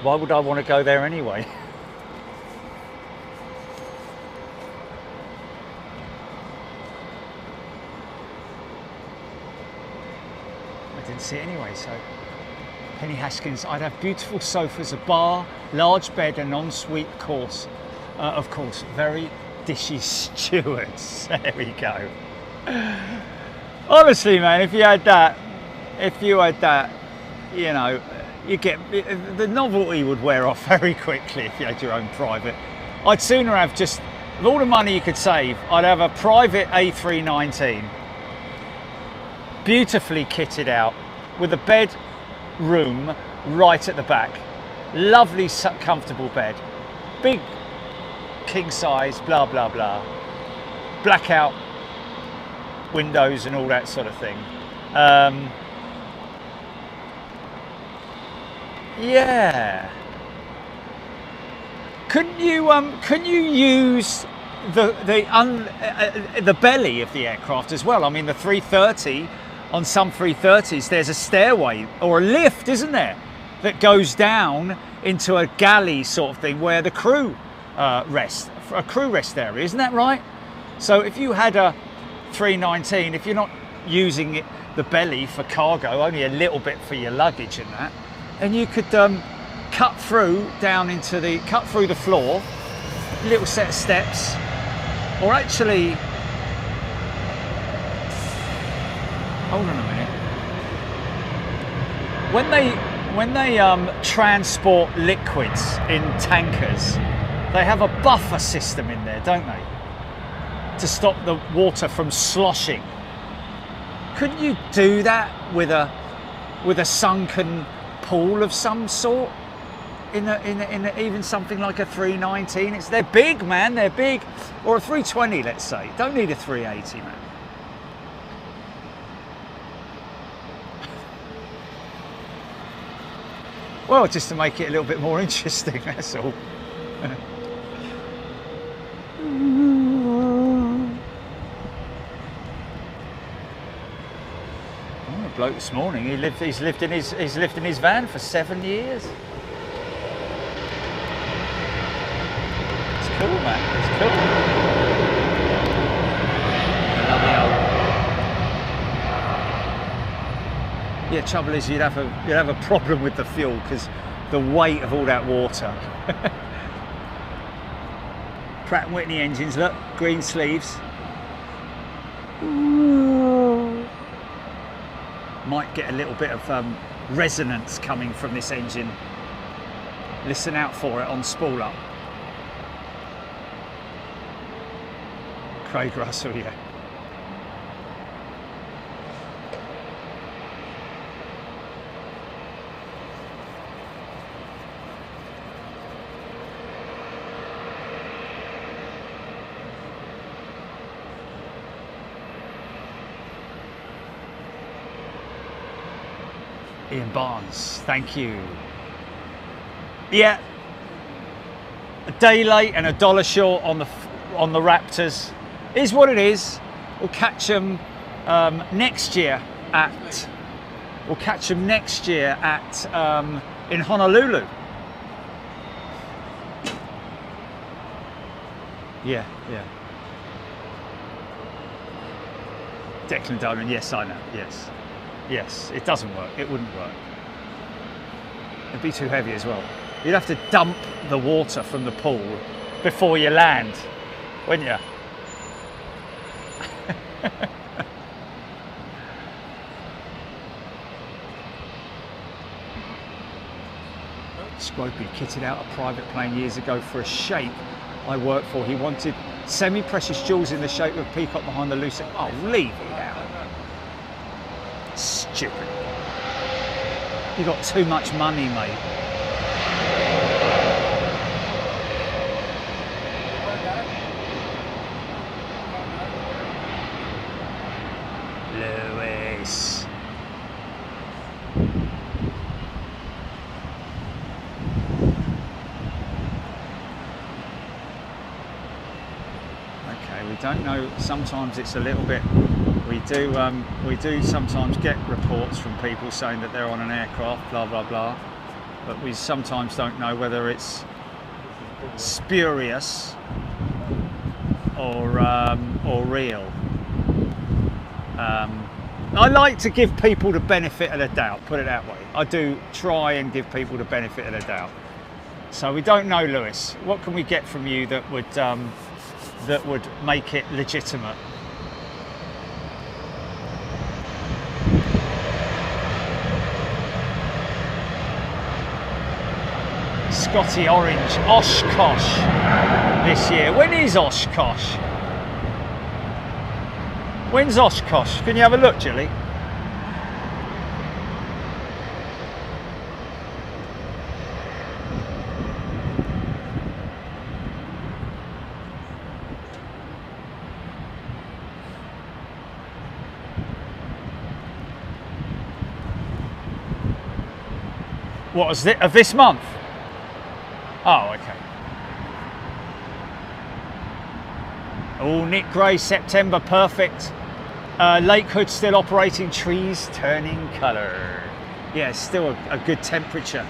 Why would I want to go there anyway? I didn't see it anyway, so. Penny Haskins, I'd have beautiful sofas, a bar, large bed, and ensuite course. Of course, very dishy stewards. There we go. Honestly, man, if you had that, you know, you get the novelty would wear off very quickly if you had your own private. I'd sooner have just, with all the money you could save, I'd have a private A319, beautifully kitted out, with a bed room right at the back, lovely comfortable bed, big king size, blah blah blah, blackout windows and all that sort of thing. Yeah. Couldn't you use the belly of the aircraft as well? I mean, the 330, on some 330s, there's a stairway or a lift, isn't there, that goes down into a galley sort of thing where the crew rest, a crew rest area, isn't that right? So if you had a 319, if you're not using it, the belly for cargo, only a little bit for your luggage and that, and you could cut through the floor, little set of steps, or actually, hold on a minute. When they transport liquids in tankers, they have a buffer system in there, don't they? to stop the water from sloshing. Couldn't you do that with a sunken pool of some sort? In even something like a 319, they're big, man. They're big, or a 320, let's say. Don't need a 380, man. Well, just to make it a little bit more interesting, that's all. Oh, a bloke this morning. He's lived in his van for 7 years. It's cool, man. It's cool. Yeah, trouble is you'd have a problem with the fuel because the weight of all that water. Pratt & Whitney engines, look, green sleeves. Ooh. Might get a little bit of resonance coming from this engine. Listen out for it on spool up. Craig Russell, yeah. Ian Barnes, thank you. Yeah, a day late and $1 short on the Raptors is what it is. We'll catch them next year at. We'll catch them next year at in Honolulu. Yeah, yeah. Declan Dolan, yes, I know, yes. Yes, it doesn't work. It wouldn't work. It'd be too heavy as well. You'd have to dump the water from the pool before you land, wouldn't you? Scropey kitted out a private plane years ago for a shape I worked for. He wanted semi-precious jewels in the shape of a peacock behind the loose. Oh, leave it out. Stupid. You got too much money, mate. Lewis. Okay, we don't know. Sometimes it's a little bit. We do sometimes get reports from people saying that they're on an aircraft, blah blah blah, but we sometimes don't know whether it's spurious or real. I like to give people the benefit of the doubt. Put it that way. I do try and give people the benefit of the doubt. So we don't know, Lewis. What can we get from you that would make it legitimate? Scotty Orange, Oshkosh this year. When is Oshkosh? When's Oshkosh? Can you have a look, Jilly? What was it? Of this month? Oh, okay. Oh, Nick Gray, September, perfect. Lakehood still operating, trees turning colour. Yeah, it's still a good temperature.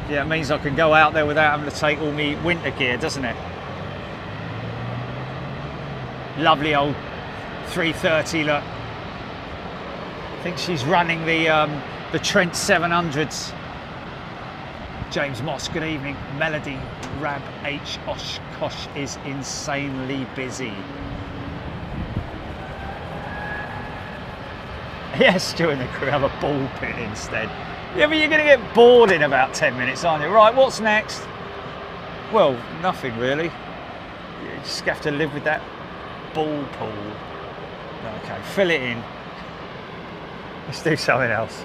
Yeah, it means I can go out there without having to take all my winter gear, doesn't it? Lovely old 330, look. I think she's running the Trent 700s. James Moss, good evening. Melody Rab H Oshkosh is insanely busy. Yes, Stu and the crew have a ball pit instead. Yeah, but you're going to get bored in about 10 minutes, aren't you? Right, what's next? Well, nothing really. You just have to live with that ball pool. Okay, fill it in. Let's do something else.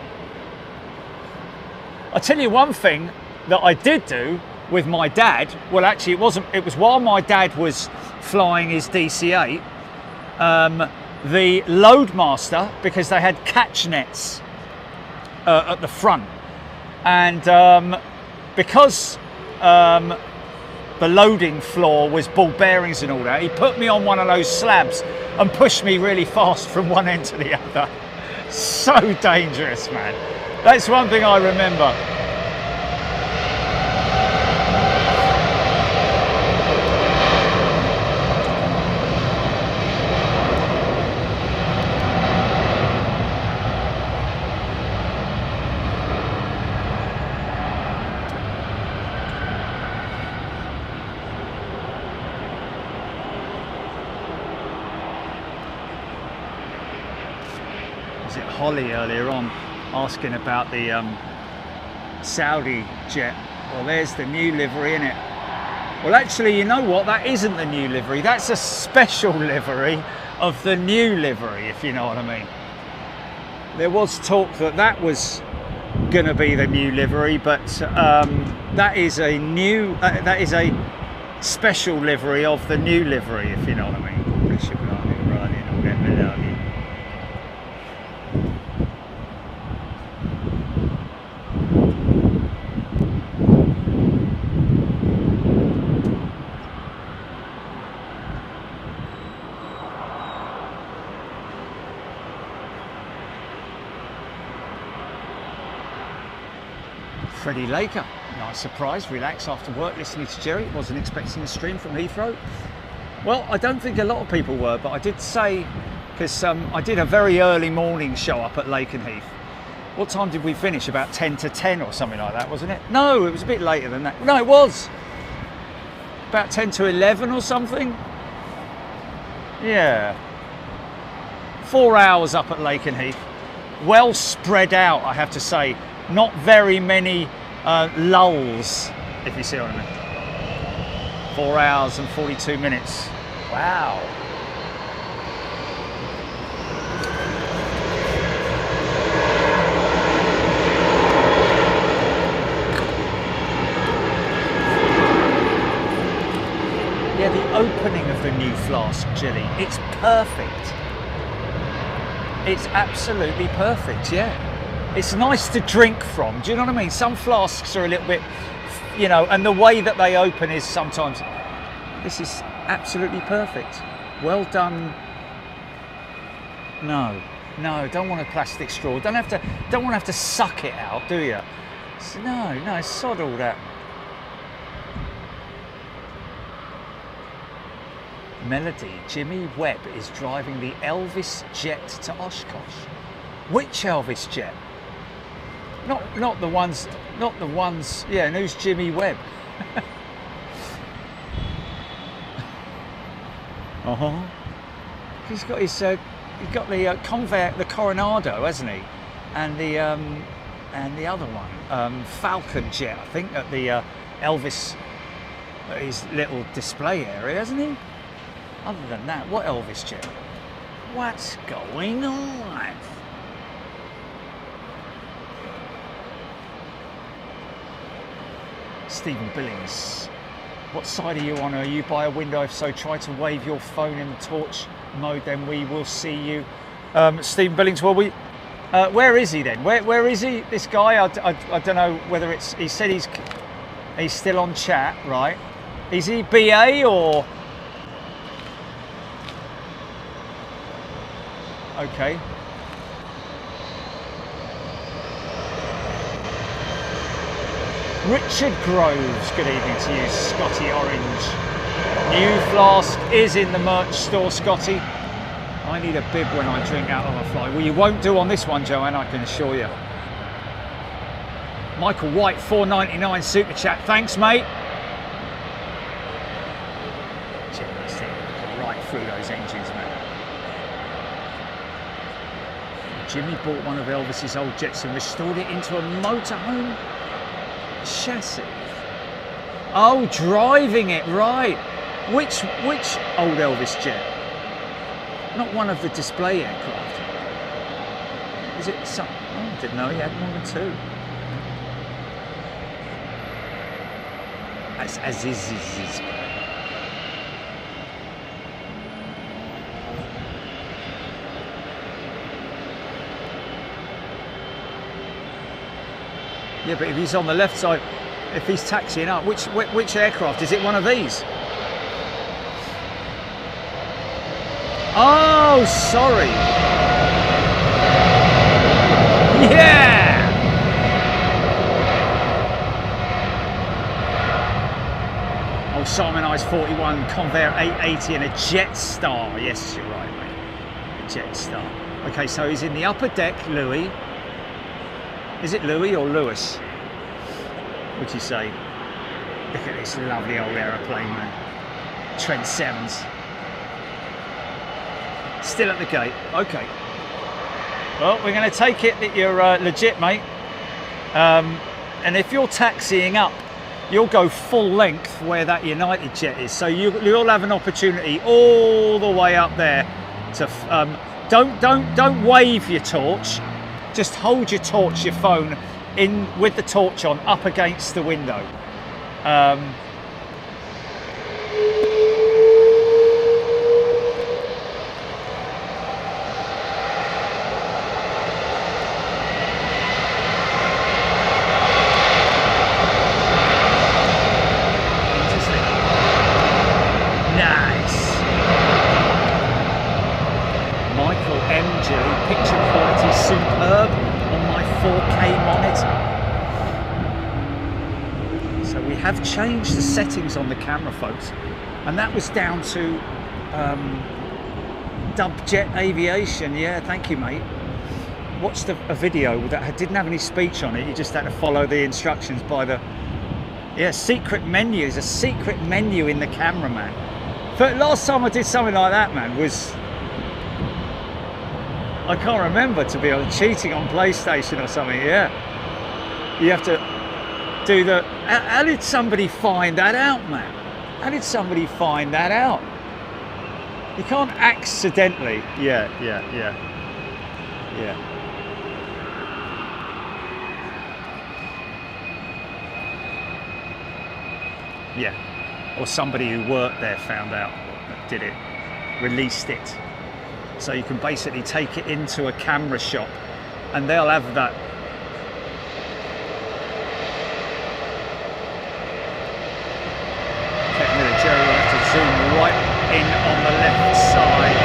I'll tell you one thing that I did do with my dad. Well, actually, it was while my dad was flying his DC-8. The Loadmaster, because they had catch nets at the front, and because the loading floor was ball bearings and all that, he put me on one of those slabs and pushed me really fast from one end to the other. So dangerous, man. That's one thing I remember. Holly earlier on asking about the Saudi jet. Well, there's the new livery, isn't it? Well, actually, you know what? That isn't the new livery. That's a special livery of the new livery, if you know what I mean. There was talk that that was going to be the new livery, but that is a special livery of the new livery, if you know what I mean. Freddie Laker, nice surprise, relax after work listening to Jerry. Wasn't expecting a stream from Heathrow. Well, I don't think a lot of people were, but I did say, because I did a very early morning show up at Lakenheath. What time did we finish? About 10 to 10 or something like that, wasn't it? No, it was a bit later than that. No, it was about 10 to 11 or something. Yeah. 4 hours up at Lakenheath. Well spread out, I have to say. Not very many lulls, if you see what I mean. 4 hours and 42 minutes. Wow. Yeah, the opening of the new flask, Jilly, it's perfect. It's absolutely perfect, yeah. It's nice to drink from, do you know what I mean? Some flasks are a little bit, you know, and the way that they open is sometimes, this is absolutely perfect. Well done. No, don't want a plastic straw. Don't want to have to suck it out, do you? So, no, sod all that. Melody, Jimmy Webb is driving the Elvis jet to Oshkosh. Which Elvis jet? Not the ones, yeah, and who's Jimmy Webb? He's got his, he's got the Convair, the Coronado, hasn't he? And the other one, Falcon jet, I think, at the Elvis, his little display area, hasn't he? Other than that, what Elvis jet? What's going on? Stephen Billings, what side are you on? Are you by a window? If so, try to wave your phone in the torch mode, then we will see you. Stephen Billings, well, where is he then? Where is he, this guy? I don't know whether it's, he said he's still on chat, right? Is he BA or? Okay. Richard Groves, good evening to you, Scotty Orange. New flask is in the merch store, Scotty. I need a bib when I drink out on a flight. Well, you won't do on this one, Joanne, I can assure you. Michael White, $4.99 super chat. Thanks, mate. Right through those engines, man. Jimmy bought one of Elvis's old jets and restored it into a motorhome chassis. Oh, driving it, right. Which old Elvis jet? Not one of the display aircraft. Is it some? Oh, I didn't know he had more than two. That's Aziz. Yeah, but if he's on the left side, if he's taxiing up, which aircraft? Is it one of these? Oh, sorry. Yeah! Oh, Simon I's 41, Convair 880 and a Jetstar. Yes, you're right, mate. A Jetstar. Okay, so he's in the upper deck, Louis. Is it Louis or Lewis? What'd you say? Look at this lovely old aeroplane, man. Trent 7s. Still at the gate. Okay. Well, we're going to take it that you're legit, mate. And if you're taxiing up, you'll go full length where that United jet is. So you'll have an opportunity all the way up there to. Don't wave your torch. Just hold your torch, your phone, in with the torch on, up against the window. Have changed the settings on the camera, folks, and that was down to Dubjet Aviation. Yeah, thank you, mate. Watched a video that didn't have any speech on it. You just had to follow the instructions by the secret menu. There's a secret menu in the camera, man. But last time I did something like that, man, was I can't remember, to be honest, cheating on PlayStation or something. Yeah, you have to do the. How did somebody find that out, man? How did somebody find that out? You can't accidentally. Yeah. Yeah. Or somebody who worked there found out that did it, released it. So you can basically take it into a camera shop and they'll have that. Jerry will have to zoom right in on the left side.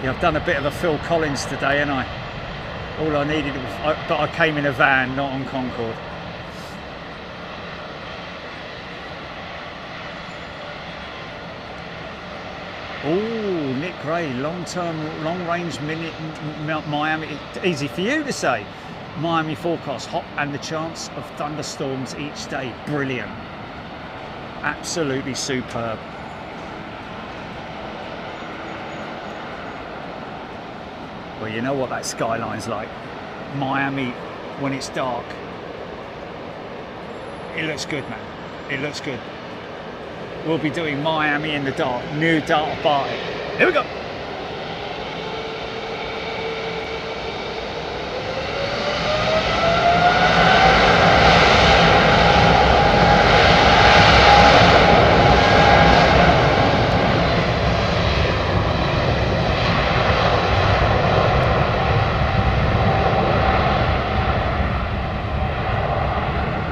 Yeah, I've done a bit of a Phil Collins today, and all I needed was, but I came in a van, not on Concorde. Oh, Nick Gray, long-range Miami. Easy for you to say. Miami forecast, hot and the chance of thunderstorms each day. Brilliant. Absolutely superb. Well, you know what that skyline's like. Miami, when it's dark. It looks good, man. It looks good. We'll be doing Miami in the dark, new dark party. Here we go.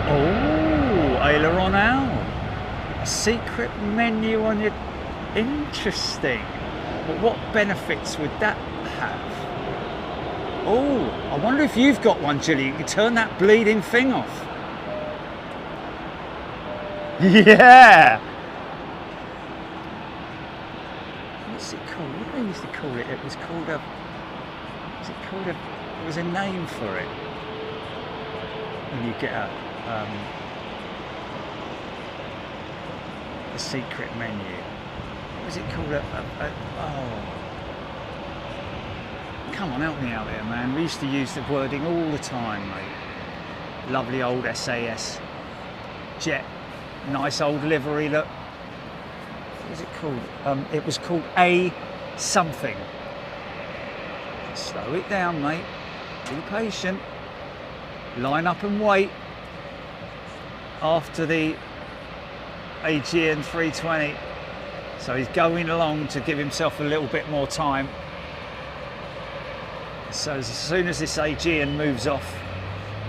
Oh, aileron out. Secret menu on your. Interesting. But what benefits would that have? Oh, I wonder if you've got one, Julie. You can turn that bleeding thing off. Yeah. What's it called? What do they used to call it? It was called a. Was it called a? There was a name for it. When you get a. The secret menu. What was it called? Oh. Come on, help me out there, man. We used to use the wording all the time, mate. Lovely old SAS jet. Nice old livery, look. What was it called? It was called A something. Slow it down, mate. Be patient. Line up and wait after the Aegean 320. So he's going along to give himself a little bit more time. So as soon as this Aegean moves off,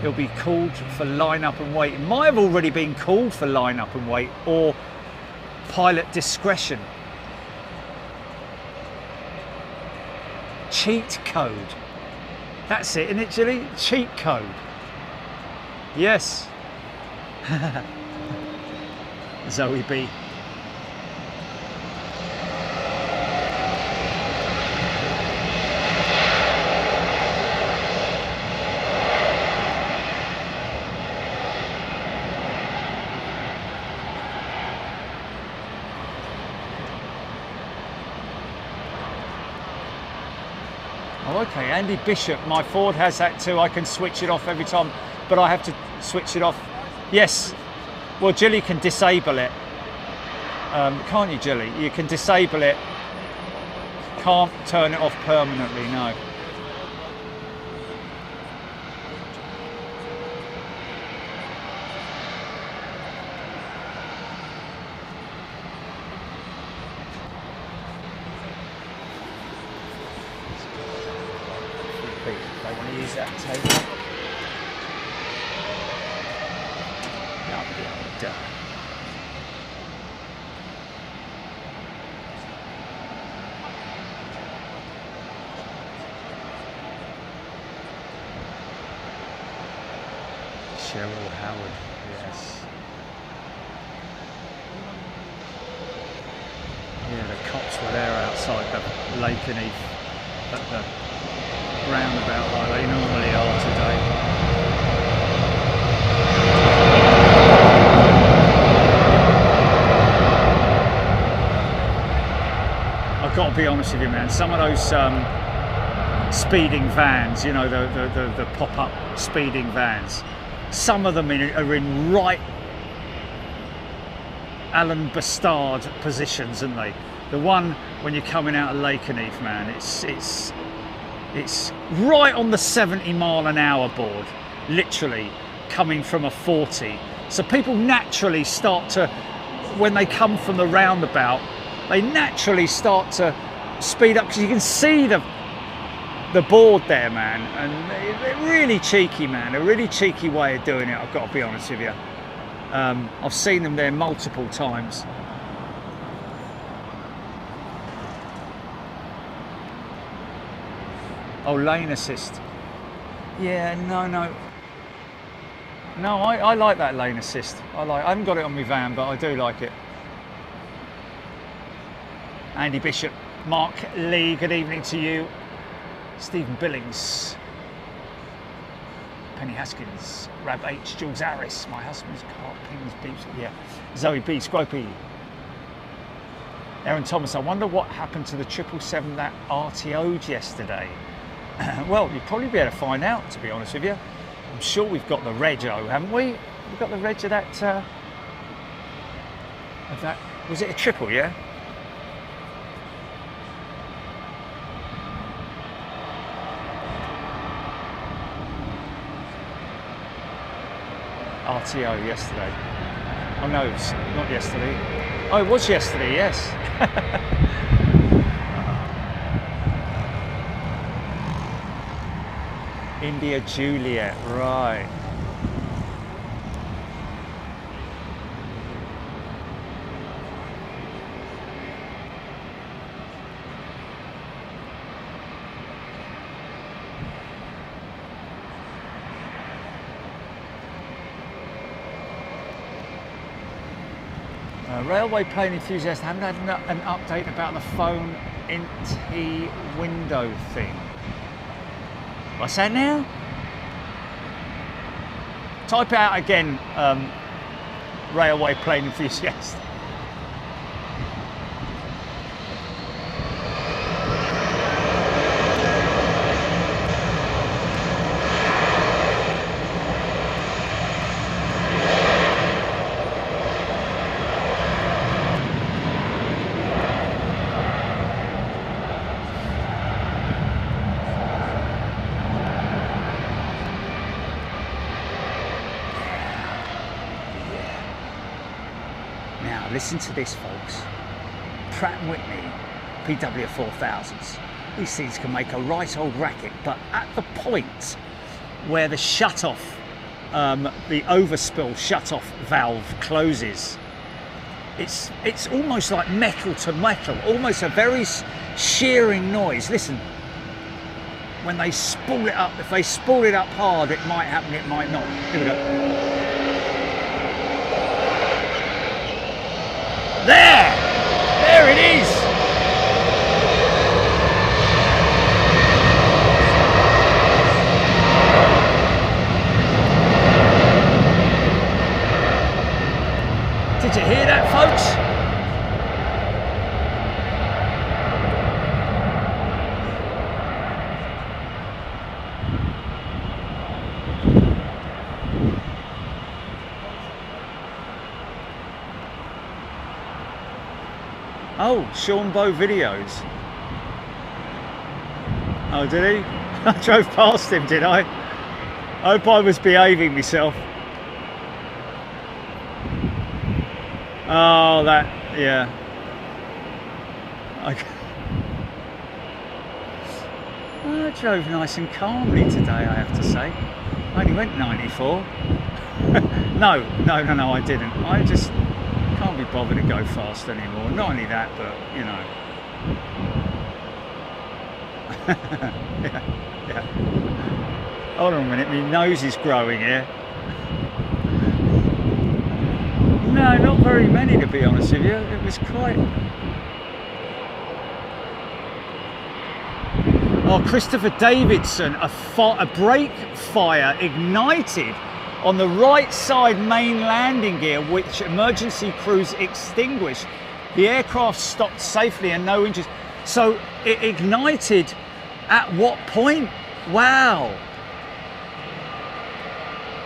he'll be called for line up and wait. It might have already been called for line up and wait, or pilot discretion. Cheat code. That's it, isn't it, Jilly? Cheat code. Yes. Zoe B. Oh, okay, Andy Bishop, my Ford has that too. I can switch it off every time, but I have to switch it off. Yes, well, Jilly can disable it. Can't you, Jilly? You can disable it. Can't turn it off permanently, no. They want to use that table. Cheryl Howard, yes. Yeah, the cops were there outside the Lakenheath at the roundabout like they normally are today. I've got to be honest with you, man, some of those speeding vans, you know, the pop-up speeding vans, some of them are in right Alan Bastard positions, aren't they? The one when you're coming out of Lakenheath, man, it's right on the 70 mile an hour board, literally coming from a 40. So people naturally start to, when they come from the roundabout, they naturally start to speed up because you can see the board there, man, and they're really cheeky, man. A really cheeky way of doing it, I've got to be honest with you. I've seen them there multiple times. Oh, lane assist. Yeah, no, I like that lane assist. I haven't got it on my van, but I do like it. Andy Bishop, Mark Lee, good evening to you. Stephen Billings, Penny Haskins, Rab H, Jules Harris, my husband's car, pings, beeps, yeah. Zoe B, Scropey. Aaron Thomas, I wonder what happened to the 777 that RTO'd yesterday. Well, you'd probably be able to find out, to be honest with you. I'm sure we've got the rego, haven't we? We've got the reg of that, was it a triple, yeah? RTO yesterday. Oh no, it's not yesterday. Oh, it was yesterday, yes. India Juliet, right. Railway plane enthusiast, haven't had an update about the phone NT window thing. What's that now? Type it out again, railway plane enthusiast. listen to this, folks. Pratt & Whitney PW4000s. These things can make a right old racket, but at the point where the shut-off, the overspill shut-off valve closes, it's almost like metal to metal, almost a very shearing noise. Listen, when they spool it up, if they spool it up hard, it might happen, it might not. Here we go. There it is. Did you hear that, folks? Oh, Sean Bow videos. Oh, did he? I drove past him, did I? I hope I was behaving myself. Oh, that, yeah. I drove nice and calmly today, I have to say. I only went 94. No, I didn't. I just can't be bothered to go fast anymore. Not only that, but, you know. Yeah. Hold on a minute, my nose is growing here. No, not very many, to be honest with you. It was quite... Oh, Christopher Davidson, a brake fire ignited on the right side main landing gear, which emergency crews extinguished. The aircraft stopped safely and no injuries. So it ignited at what point? Wow.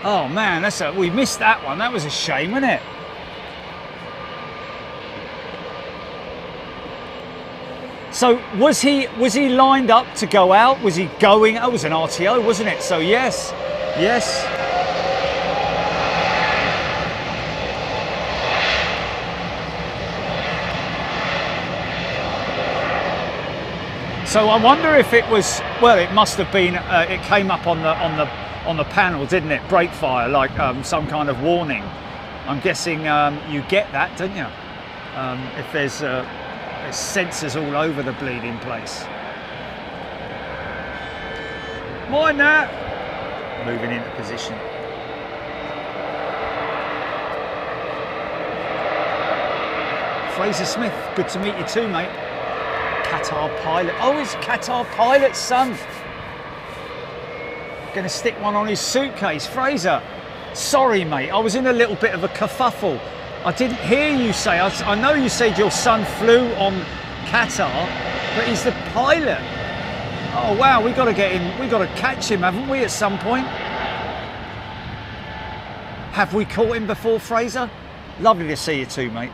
Oh man, we missed that one. That was a shame, wasn't it? So was he lined up to go out? Was he going? Oh, it was an RTO, wasn't it? So yes. So I wonder if it was, well, it must have been, it came up on the panel, didn't it? Brake fire, like some kind of warning. I'm guessing you get that, don't you? If there's sensors all over the bleeding place. Mind that. Moving into position. Fraser Smith, good to meet you too, mate. Qatar pilot. Oh, it's Qatar pilot's son. Gonna stick one on his suitcase. Fraser, sorry mate, I was in a little bit of a kerfuffle. I didn't hear you say, I know you said your son flew on Qatar, but he's the pilot. Oh wow, we got to get him, we got to catch him, haven't we, at some point? Have we caught him before, Fraser? Lovely to see you too, mate.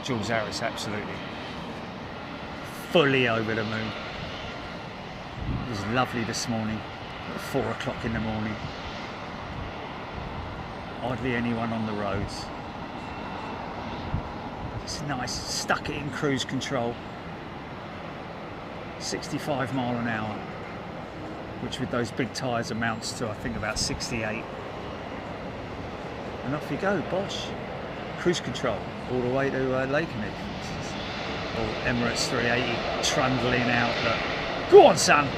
Jules Harris, absolutely. Fully over the moon. It was lovely this morning, at 4 o'clock in the morning. Hardly anyone on the roads. It's nice, stuck it in cruise control. 65 mile an hour, which with those big tyres amounts to, I think, about 68. And off you go, bosh. Cruise control, all the way to Lakenheath. Or Emirates 380 trundling out. Look. Go on, son.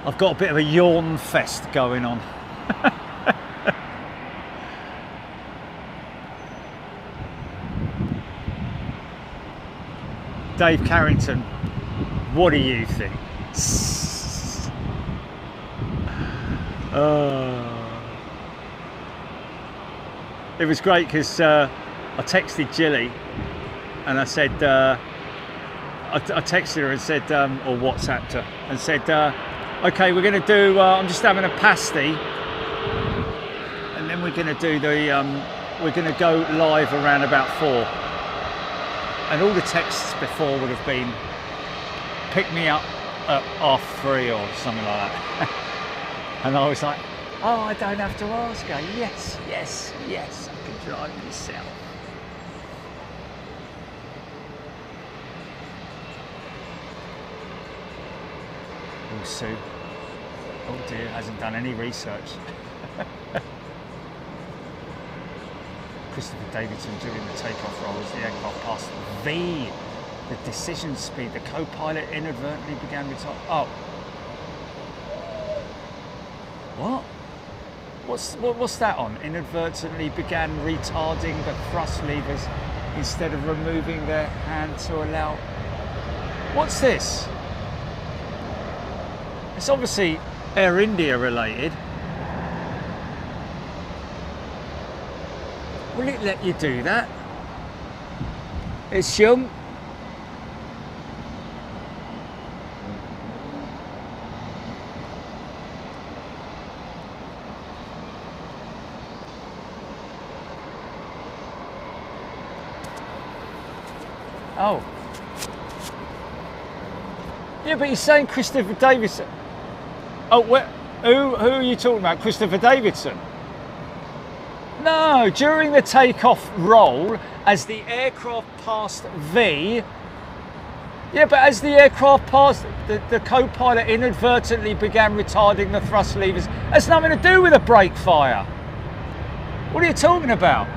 I've got a bit of a yawn fest going on. Dave Carrington, what do you think? it was great because I texted Jilly and I said, I texted her and said, or WhatsApped her and said, okay, we're going to do, I'm just having a pasty, and then we're going to do the, we're going to go live around about 4. And all the texts before would have been, pick me up at 3:30 or something like that. And I was like, oh, I don't have to ask her. Yes, yes, yes, I can drive myself. Oh, Sue. Oh dear, hasn't done any research. Christopher Davidson during the takeoff roll as the aircraft passed V. The decision speed, the co-pilot inadvertently began retarding. Oh. What? What's that on? Inadvertently began retarding the thrust levers instead of removing their hand to allow. What's this? It's obviously Air India related. Will it let you do that? It's young. Oh. Yeah, but he's saying Christopher Davidson. Oh, who are you talking about? Christopher Davidson? No, during the takeoff roll, as the aircraft passed V. Yeah, but as the aircraft passed, the co-pilot inadvertently began retarding the thrust levers. That's nothing to do with a brake fire. What are you talking about?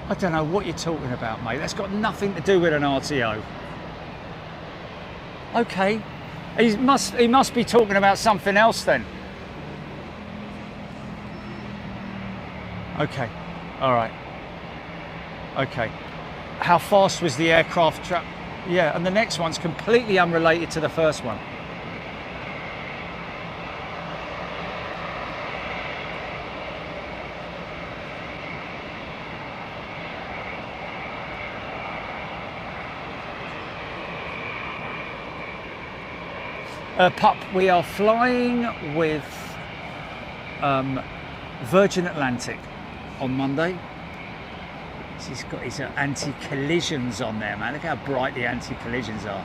I don't know what you're talking about, mate. That's got nothing to do with an RTO. Okay, he must be talking about something else then. Okay, all right. Okay, how fast was the aircraft Yeah, and the next one's completely unrelated to the first one. Pup, we are flying with Virgin Atlantic on Monday. He's got his anti-collisions on there, man. Look how bright the anti-collisions are.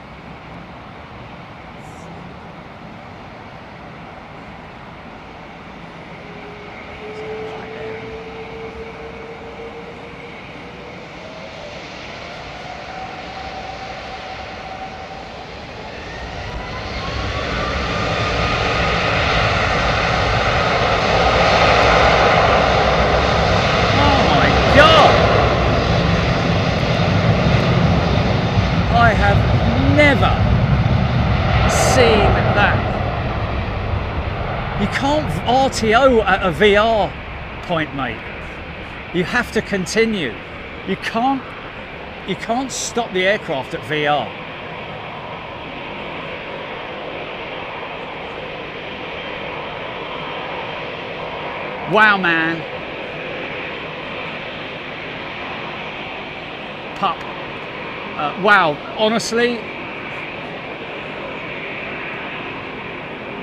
RTO at a VR point, mate. You have to continue. You can't stop the aircraft at VR. Wow, man. Pup. Wow, honestly,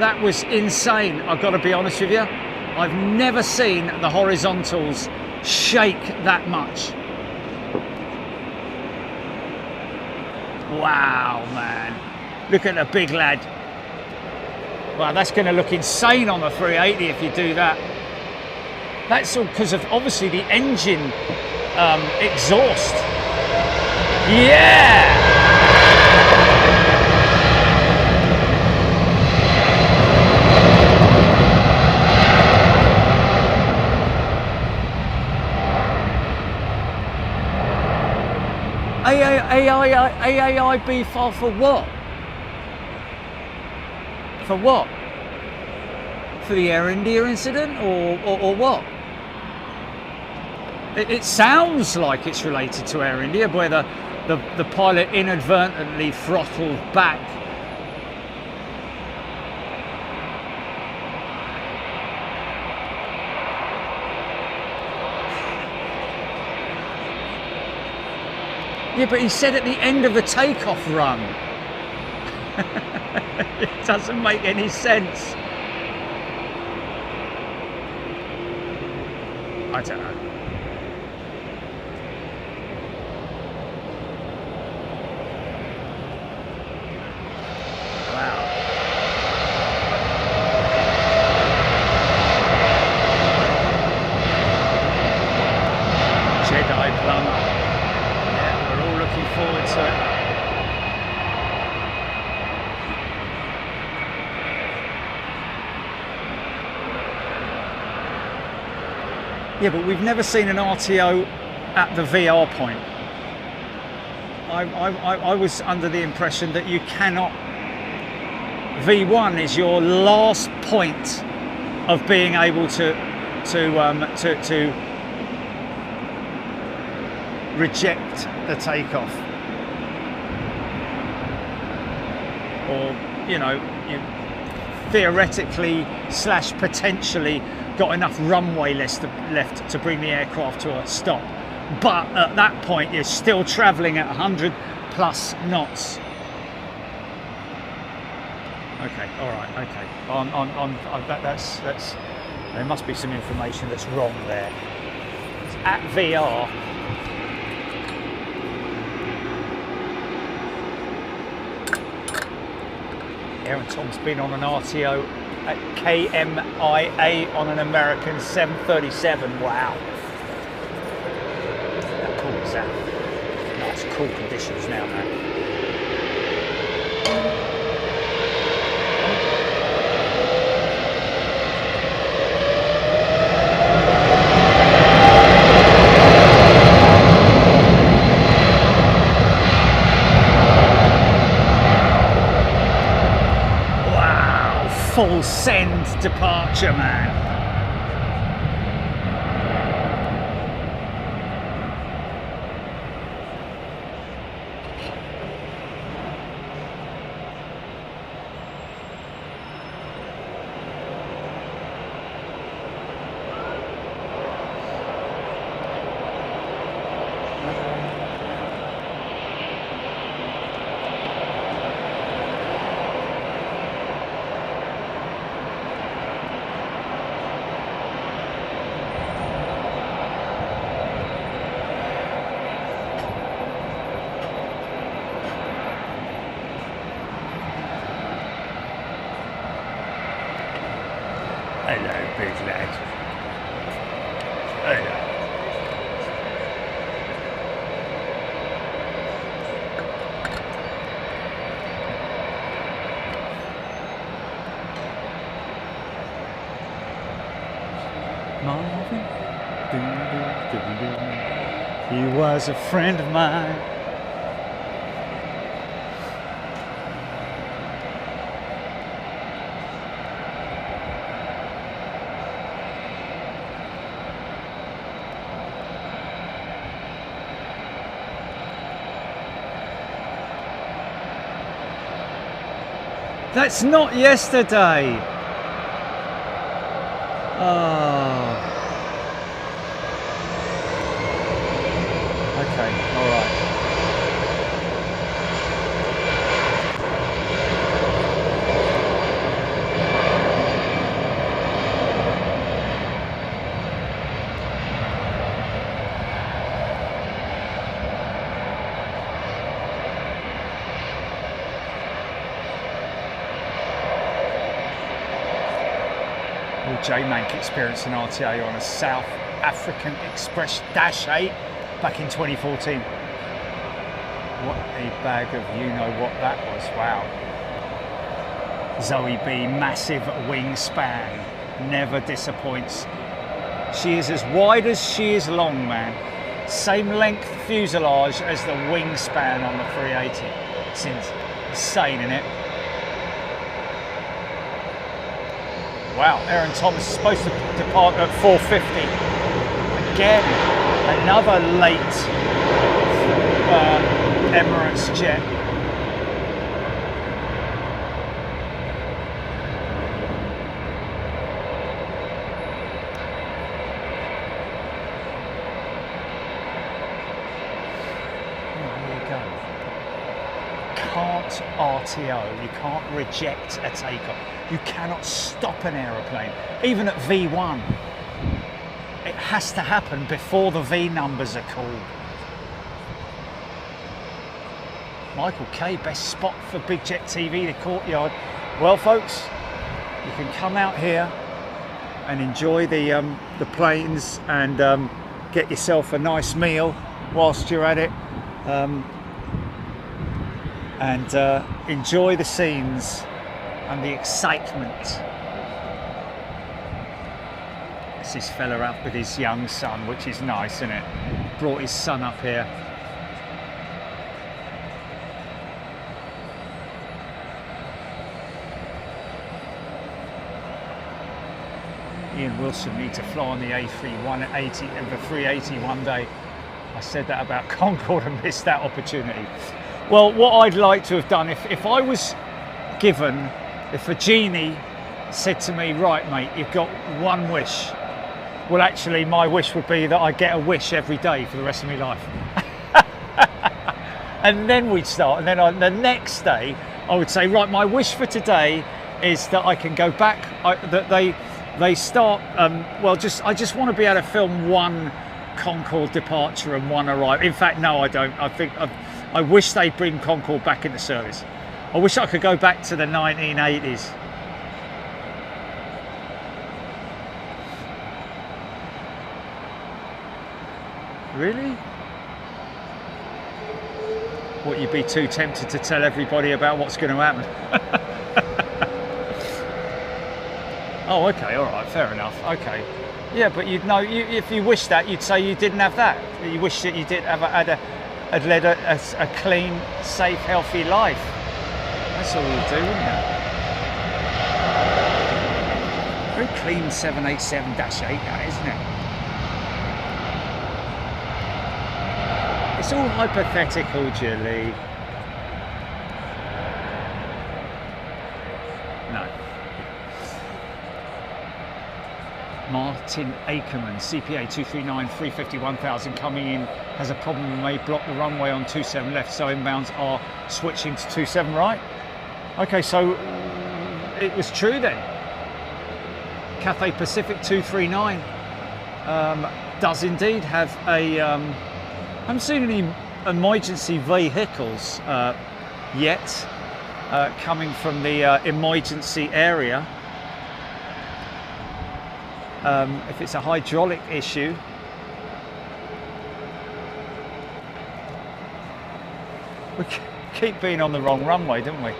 that was insane. I've got to be honest with you. I've never seen the horizontals shake that much. Wow, man. Look at the big lad. Wow, that's going to look insane on the 380 if you do that. That's all because of obviously the engine exhaust. Yeah! AAIB file for what? For what? For the Air India incident or what? It sounds like it's related to Air India, where the pilot inadvertently throttled back Yeah, but he said at the end of the takeoff run. It doesn't make any sense. I don't know. Wow. Jedi plumber. Yeah, we're all looking forward to it. Yeah, but we've never seen an RTO at the VR point. I was under the impression that you cannot. V1 is your last point of being able to reject the takeoff, or you know, you theoretically slash potentially got enough runway left to bring the aircraft to a stop, but at that point you're still traveling at 100 plus knots. Okay, all right, okay. That's there must be some information that's wrong there. It's at VR. Aaron Tom's been on an RTO at KMIA on an American 737. Wow. How cool is that? Nice, cool conditions now, man. Full send departure, man. Hello, big lad. Hello. Marvin, he was a friend of mine. That's not yesterday. Oh. Okay, all right. J-Mank experienced an RTA on a South African Express -8 back in 2014. What a bag of you-know-what that was, wow. Zoe B, massive wingspan, never disappoints. She is as wide as she is long, man. Same length fuselage as the wingspan on the 380. It's insane, isn't it? Wow, Aaron Thomas is supposed to depart at 4:50. Again, another late Emirates jet. cannot RTO, you can't reject a takeoff. You cannot stop an aeroplane, even at V1. It has to happen before the V numbers are called. Michael K, best spot for Big Jet TV, the courtyard. Well, folks, you can come out here and enjoy the planes and get yourself a nice meal whilst you're at it, and enjoy the scenes and the excitement. It's this fella up with his young son, which is nice, isn't it? Brought his son up here. Ian Wilson need to fly on the A380 and the 380 one day. I said that about Concorde and missed that opportunity. Well, what I'd like to have done, if I was given, if a genie said to me, right mate, you've got one wish. Well, actually my wish would be that I get a wish every day for the rest of my life. And then we'd start, and then on the next day I would say, right, my wish for today is that I can go back, that they start, well, I just want to be able to film one Concorde departure and one arrival. In fact, no, I don't. I wish they'd bring Concorde back into service. I wish I could go back to the 1980s. Really? What, you'd be too tempted to tell everybody about what's going to happen? Oh, okay, all right, fair enough. Okay, yeah, but you'd know, if you wished that, you'd say you didn't have that. You wish that you did have had led a clean, safe, healthy life. That's all you do, wouldn't it? Very clean 787-8, that, isn't it? It's all hypothetical, Julie. No. Martin Ackerman, CPA 239 350 1000 coming in, has a problem and may block the runway on 27 left, so inbounds are switching to 27 right. Okay, so it was true then. Cathay Pacific 239 does indeed have a, I haven't seen any emergency vehicles yet coming from the emergency area. If it's a hydraulic issue, we keep being on the wrong runway, don't we?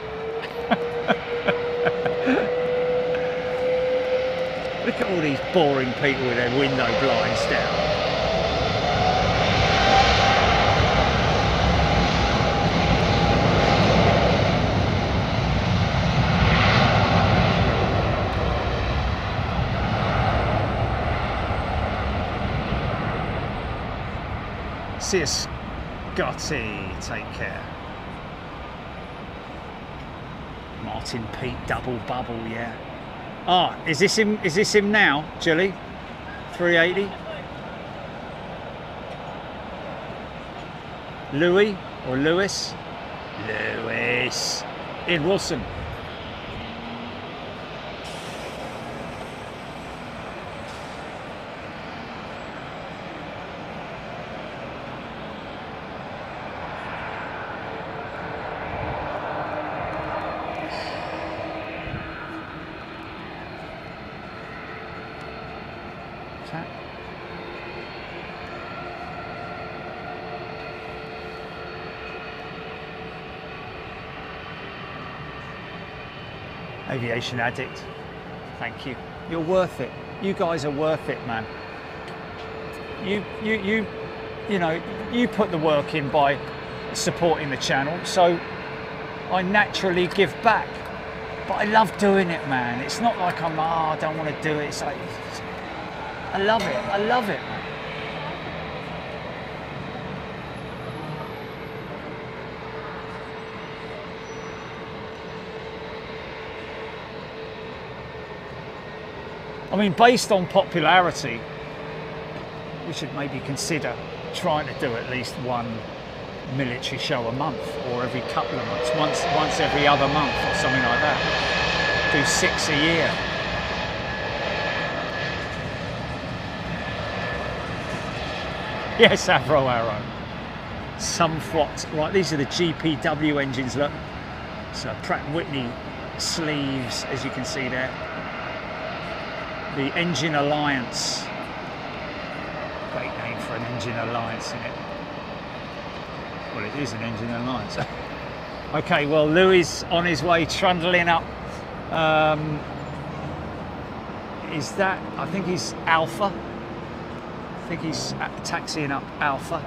Look at all these boring people with their window blinds down. See you, Scotty. Take care. Martin Pete double bubble, yeah. Ah, is this him? Is this him now, Julie? 380. Louis or Lewis? Lewis. Ian Wilson. Aviation addict, thank you. You're worth it. You guys are worth it, man. You know, you put the work in by supporting the channel, so I naturally give back. But I love doing it, man. It's not like I'm, I don't want to do it. It's like, I love it. I love it, man. I mean, based on popularity, we should maybe consider trying to do at least one military show a month, or every couple of months, once every other month or something like that. Do 6 a year. Yes, Avro Arrow. Some flot. Right, these are the GPW engines, look. So Pratt & Whitney sleeves, as you can see there. The Engine Alliance. Great name for an Engine Alliance, isn't it? Well, it is an Engine Alliance. Okay, well, Louis on his way trundling up. Is that, I think he's Alpha. I think he's taxiing up Alpha.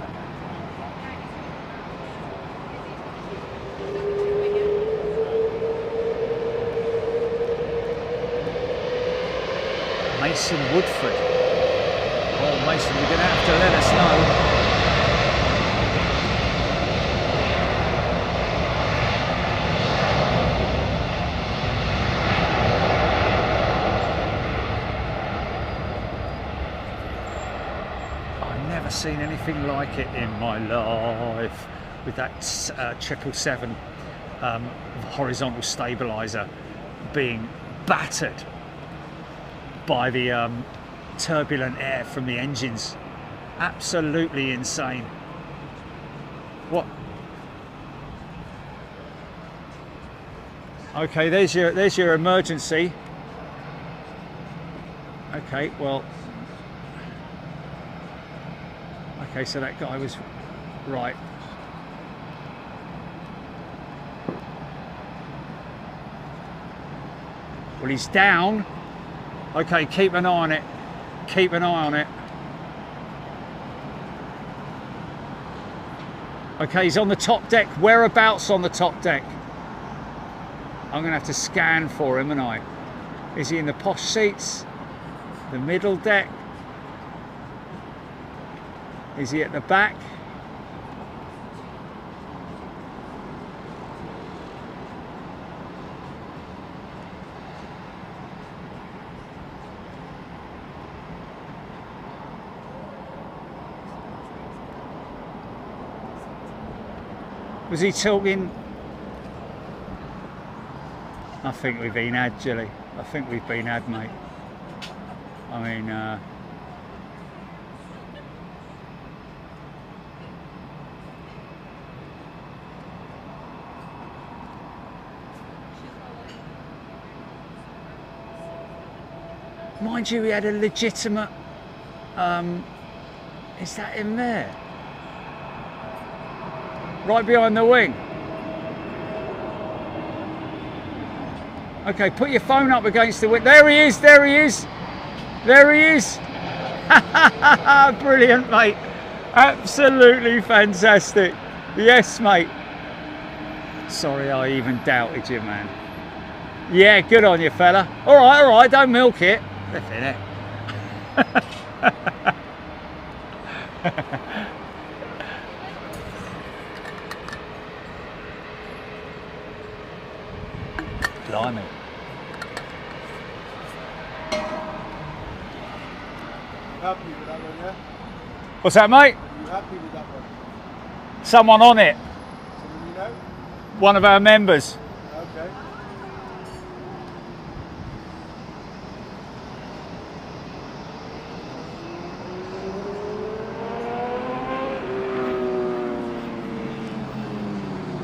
Mason Woodford. Oh, Mason, you're going to have to let us know. I've never seen anything like it in my life, with that 777 horizontal stabilizer being battered by the turbulent air from the engines. Absolutely insane. What? Okay, there's your emergency. Okay, well, okay, so that guy was right. Well, he's down. Okay, keep an eye on it. Keep an eye on it. Okay, he's on the top deck. Whereabouts on the top deck? I'm going to have to scan for him, aren't I? Is he in the posh seats? The middle deck? Is he at the back? Was he talking? I think we've been had, Gilly. I think we've been had, mate. I mean, mind you, he had a legitimate, is that him there? Right behind the wing. Okay, put your phone up against the wing. There he is, there he is. There he is. Brilliant, mate. Absolutely fantastic. Yes, mate. Sorry, I even doubted you, man. Yeah, good on you, fella. All right, don't milk it. Flipping it. Blimey. Happy with that one, yeah? What's that, mate? Are you happy with that one? Someone on it. Someone you know? One of our members. Okay.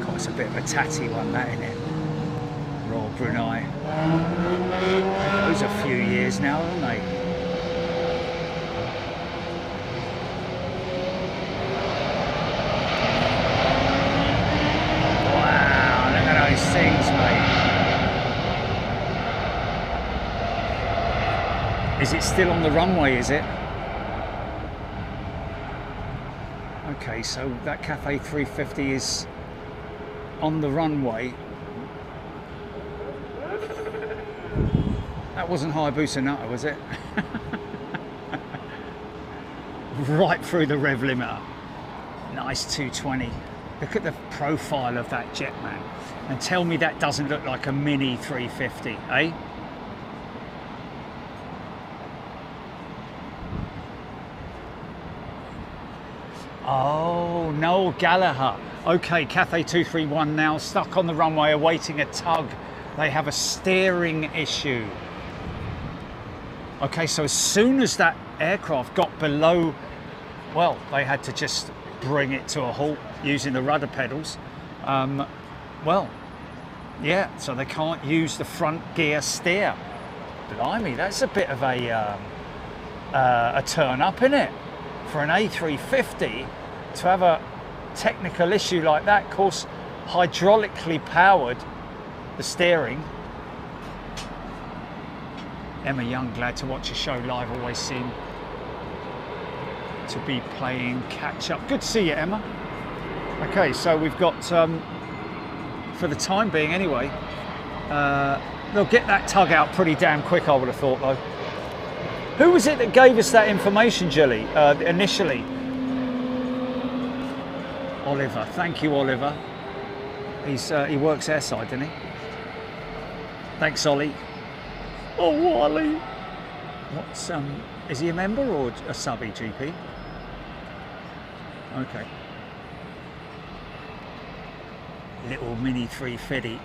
God, it's a bit of a tatty one, that, isn't it? Royal Brunei. Those are a few years now, aren't they? Things, mate. Is it still on the runway, is it? Okay, so that Qatar A380 is on the runway. That wasn't Hayabusa Nutter, was it? Right through the rev limiter. Nice 220. Look at the profile of that jet, man. And tell me that doesn't look like a mini 350, eh? Oh, Noel Gallagher. Okay, Cathay 231 now stuck on the runway awaiting a tug. They have a steering issue. Okay, so as soon as that aircraft got below, well, they had to just bring it to a halt using the rudder pedals. Well, yeah, so they can't use the front gear steer. Blimey, that's a bit of a turn up, isn't it? For an A350 to have a technical issue like that. Of course, hydraulically powered, the steering. Emma Young, glad to watch a show live, always seem to be playing catch up. Good to see you, Emma. Okay, so we've got, for the time being anyway, they'll get that tug out pretty damn quick, I would have thought, though. Who was it that gave us that information, Jilly, initially? Oliver. Thank you, Oliver. He works airside, doesn't he? Thanks, Ollie. Oh, Wally. What's is he a member or a subby, GP? Okay. Little mini 350.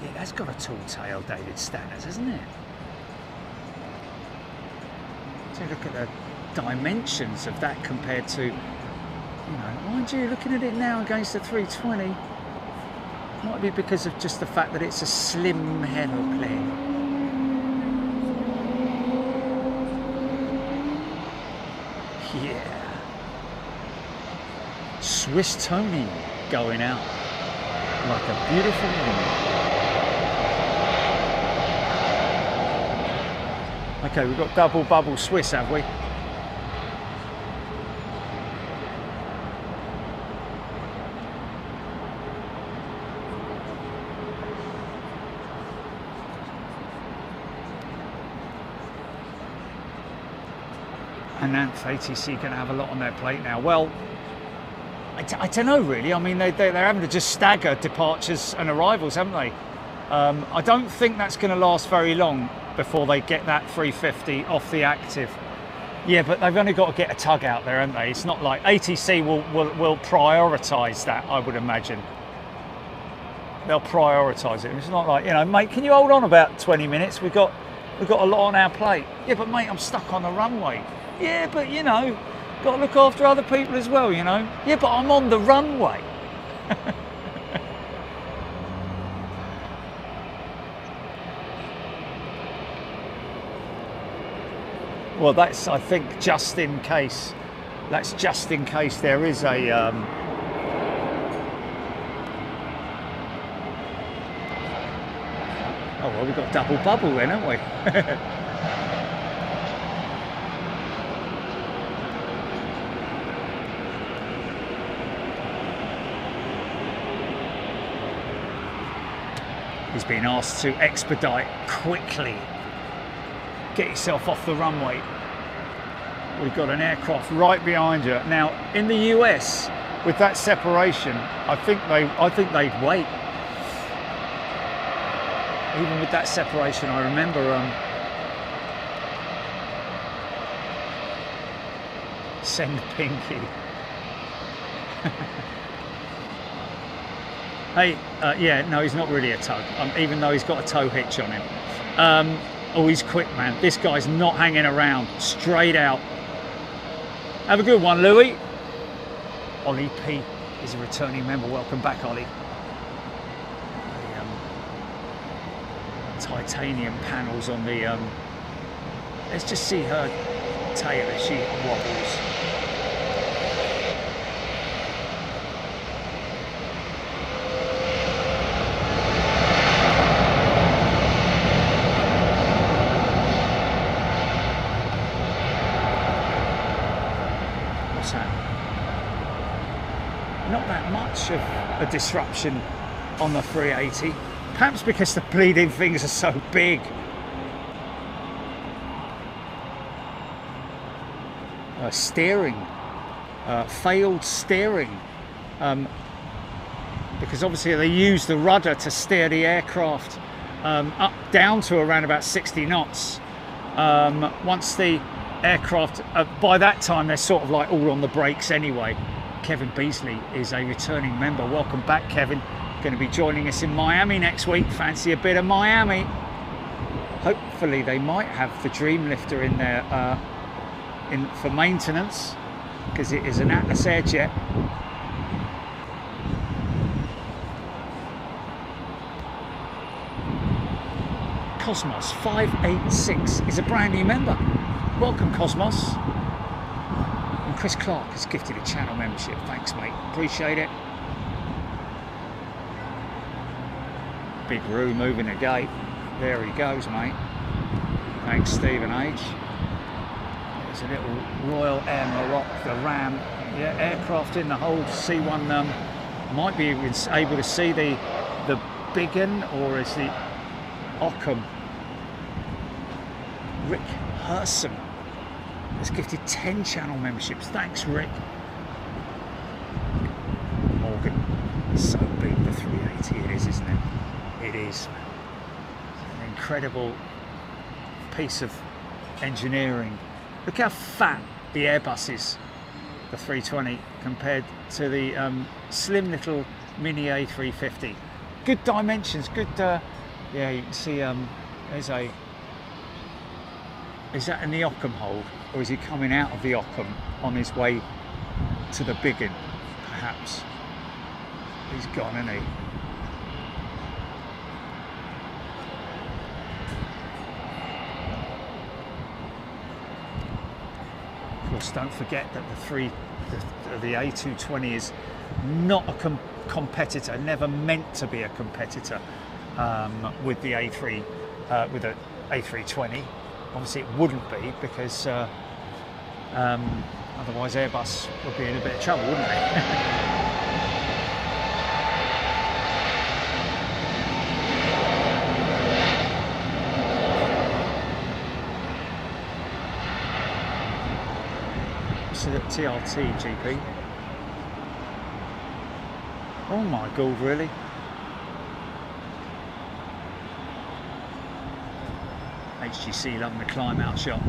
Yeah, that's got a tall tail, David Stanners, hasn't it? So look at the dimensions of that compared to, you know, mind you, looking at it now against the 320, might be because of just the fact that it's a slim aeroplane. Yeah. Swiss Tony going out like a beautiful woman. Okay, we've got double bubble Swiss, have we? And ATC going to have a lot on their plate now. Well, I don't know really. I mean, they're having to just stagger departures and arrivals, haven't they? I don't think that's going to last very long before they get that 350 off the active. Yeah, but they've only got to get a tug out there, haven't they? It's not like ATC will prioritise that, I would imagine. They'll prioritise it. It's not like, you know, mate, can you hold on about 20 minutes? We've got a lot on our plate. Yeah, but mate, I'm stuck on the runway. Yeah, but you know, got to look after other people as well, you know. Yeah, but I'm on the runway. Well, that's, I think, just in case. That's just in case there is a... Oh, well, we've got double bubble then, haven't we? He's been asked to expedite quickly. Get yourself off the runway. We've got an aircraft right behind you. Now, in the US, with that separation, I think they'd wait. Even with that separation, I remember send Pinky. Hey, yeah, no, he's not really a tug, even though he's got a tow hitch on him. Oh, he's quick, man. This guy's not hanging around. Straight out. Have a good one, Louis. Ollie P is a returning member. Welcome back, Ollie. The titanium panels on the... let's just see her tail as she wobbles. Not that much of a disruption on the 380, perhaps because the bleeding things are so big. Steering, failed steering. because obviously they use the rudder to steer the aircraft up down to around about 60 knots. Once the aircraft, by that time they're sort of like all on the brakes anyway. Kevin Beasley is a returning member. Welcome back, Kevin. Going to be joining us in Miami next week. Fancy a bit of Miami? Hopefully they might have the Dreamlifter in there for maintenance, because it is an Atlas Airjet. Cosmos 586 is a brand new member. Welcome, Cosmos. And Chris Clark has gifted a channel membership. Thanks, mate. Appreciate it. Big Roo moving the gate. There he goes, mate. Thanks, Stephen H. There's a little Royal Air Maroc, the Ram. Yeah, aircraft in the hold. C1 might be able to see the big un, or is the Ockham. Rick Herson has gifted 10 channel memberships. Thanks, Rick. Morgan. It's so big, the 380 it is, isn't it? It is. An incredible piece of engineering. Look how fat the Airbus is, the 320, compared to the slim little mini A350. Good dimensions, good, yeah, you can see there's a, is that in the Ockham hold, or is he coming out of the Ockham on his way to the big one, perhaps? He's gone, isn't he? Of course, don't forget that the A220 is not a competitor, never meant to be a competitor with the A3, with the A320. Obviously, it wouldn't be, because otherwise Airbus would be in a bit of trouble, wouldn't they? TRT GP. Oh my god, really? HGC loving the climb out shot.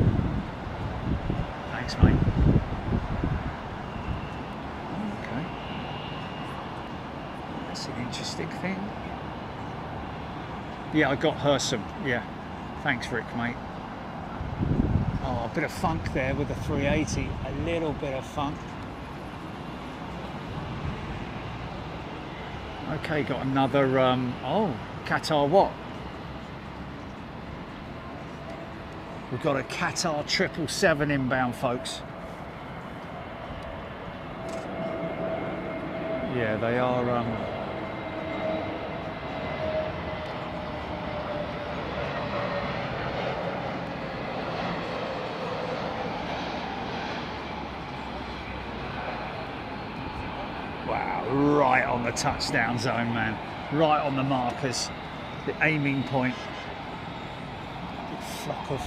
Thanks, mate. Okay. That's an interesting thing. Yeah, I got Hersom. Yeah. Thanks, Rick, mate. Oh, a bit of funk there with the 380, a little bit of funk. Okay, got another, oh, Qatar what? We've got a Qatar 777 inbound, folks. Yeah, they are, right on the touchdown zone, man. Right on the markers, the aiming point. Big flock of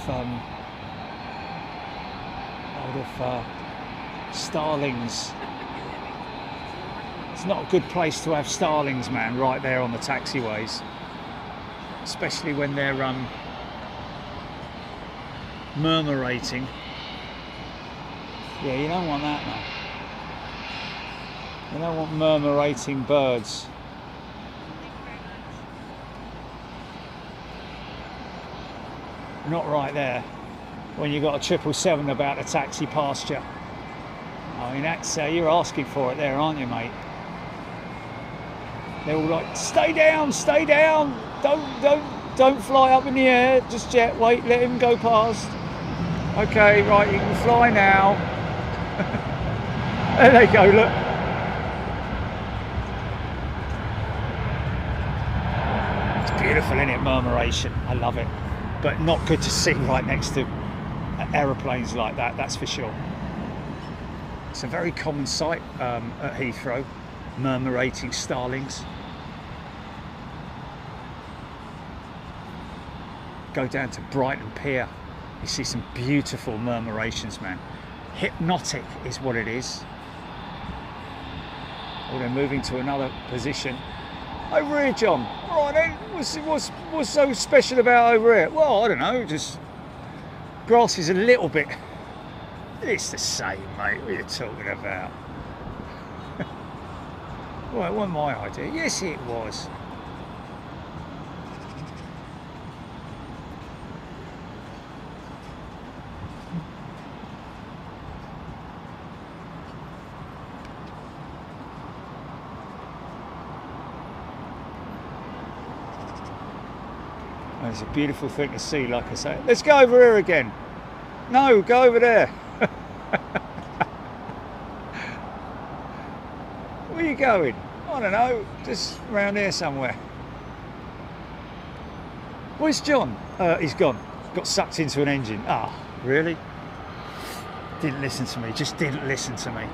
starlings. It's not a good place to have starlings, man, right there on the taxiways. Especially when they're murmurating. Yeah, you don't want that, man. You don't want murmurating birds. Not right there, when you've got a 777 about to taxi past you. I mean, that's, you're asking for it there, aren't you, mate? They're all like, stay down, don't fly up in the air just yet, wait, let him go past. Okay, right, you can fly now. There they go, look. Beautiful, isn't it? Murmuration. I love it. But not good to see right next to aeroplanes like that, that's for sure. It's a very common sight at Heathrow, murmurating starlings. Go down to Brighton Pier, you see some beautiful murmurations, man. Hypnotic is what it is. Oh, they're moving to another position. Over here, John. All right then. What's so special about over here? Well, I don't know. Just grass is a little bit. It's the same, mate. What are you talking about? Well, it wasn't my idea. Yes, it was. It's a beautiful thing to see, like I say. Let's go over here again. No, go over there. Where are you going? I don't know, just around here somewhere. Where's John? He's gone. Got sucked into an engine. Ah, really? Didn't listen to me, just didn't listen to me.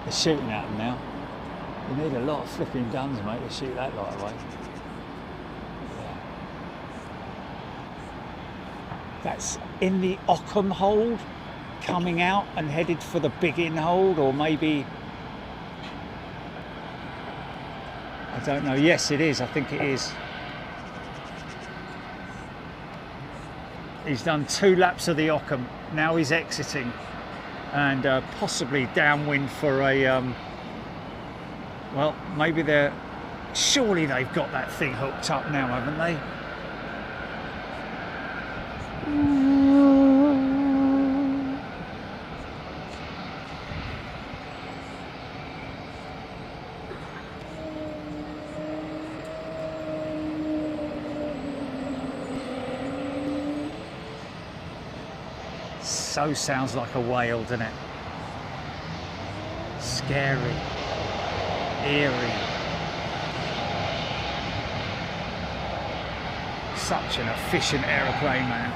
They're shooting at them now. You need a lot of flipping guns, mate, to shoot that light away. Yeah. That's in the Ockham hold, coming out and headed for the big in hold, or maybe... I don't know. Yes, it is. I think it is. He's done 2 laps of the Ockham. Now he's exiting. And possibly downwind for a, well, maybe surely they've got that thing hooked up now, haven't they? So sounds like a whale, doesn't it? Scary, eerie. Such an efficient aeroplane, man.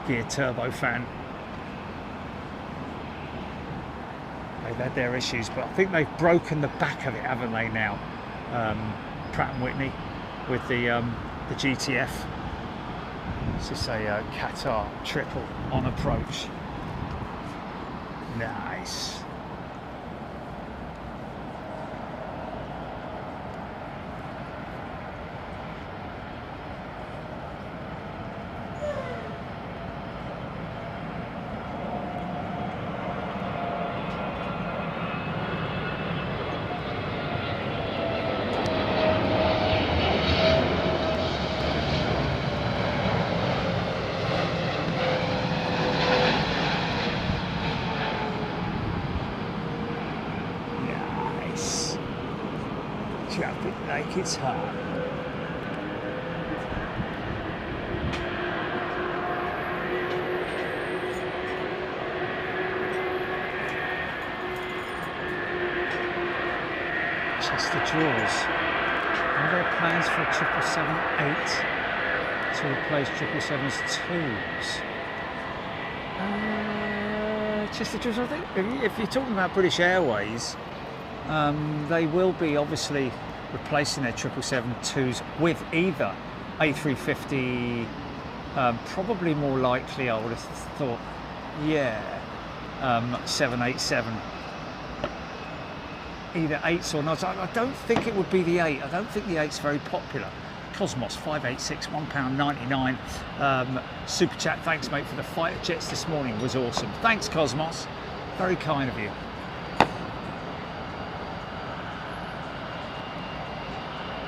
Gear turbofan. They've had their issues, but I think they've broken the back of it, haven't they now? Pratt & Whitney with the GTF. It's just a Qatar triple on approach. Nice. Traffic like it's hot. Chester Drawers. Are there plans for a 777-8 to replace 777-2s? Chester Drawers, I think if you're talking about British Airways, they will be obviously replacing their 777-2s with either A350, probably more likely, I would have thought, yeah, 787. Either 8s or not. I don't think it would be the 8. I don't think the 8's very popular. Cosmos 586, £1.99. Super chat, thanks mate for the fighter jets this morning, was awesome. Thanks Cosmos, very kind of you.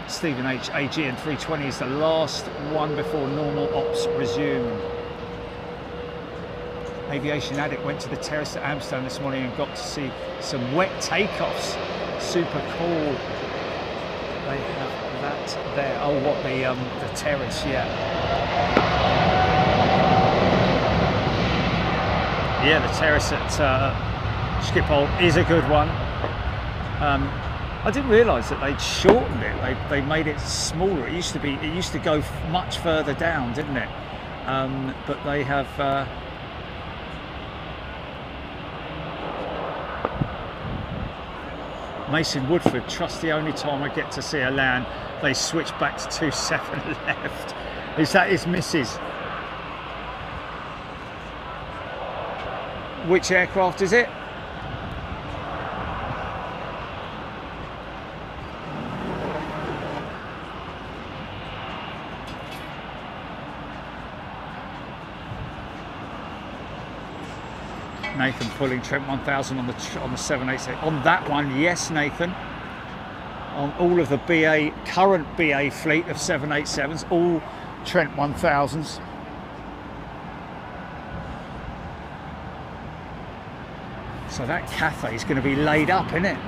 Stephen H, AGN 320 is the last one before normal ops resume. Aviation Addict went to the terrace at Amsterdam this morning and got to see some wet takeoffs. Super cool. They have that there. Oh, what the terrace? Yeah. Yeah, the terrace at Schiphol is a good one. I didn't realise that they'd shortened it. They made it smaller. It used to go much further down, didn't it? But they have Mason Woodford, trust the only time I get to see her land, they switch back to 27 left. Is that his missus? Which aircraft is it? Nathan pulling Trent 1000 on the 787. On that one, yes, Nathan. On all of the current BA fleet of 787s, all Trent 1000s. So that Cathay is going to be laid up, isn't it?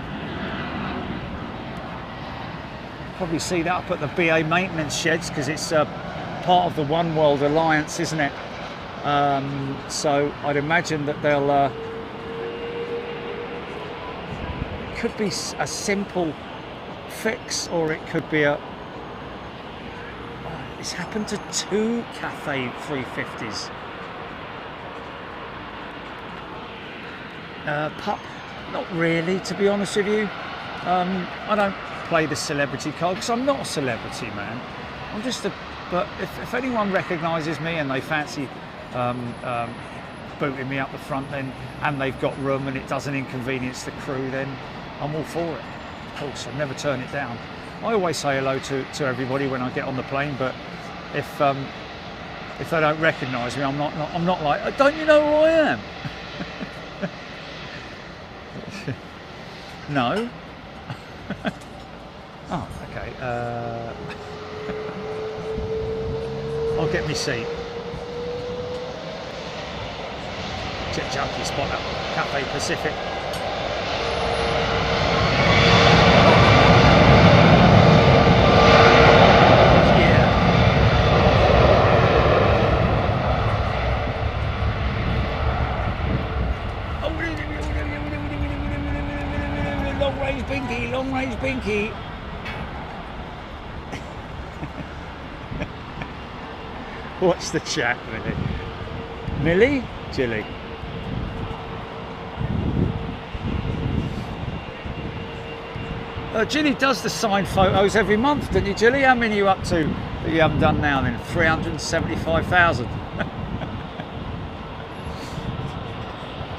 Probably see that up at the BA maintenance sheds because it's part of the oneworld alliance, isn't it? So I'd imagine that they'll could be a simple fix, or it could be a it's happened to 2 Cathay 350s. Pup, not really, to be honest with you. I don't play the celebrity card because I'm not a celebrity, man. I'm just a, but if anyone recognises me and they fancy booting me up the front, then, and they've got room and it doesn't inconvenience the crew, then I'm all for it. Of course, I'll never turn it down. I always say hello to everybody when I get on the plane, but if they don't recognise me, I'm not like, don't you know who I am? No. Oh, okay. I'll get me seat. Jet junkie spot up, Cathay Pacific. Long range binky. What's the chat, Millie? Millie? Jilly. Jilly does the signed photos every month, doesn't you, Jilly? How many are you up to that you haven't done now then? 375,000.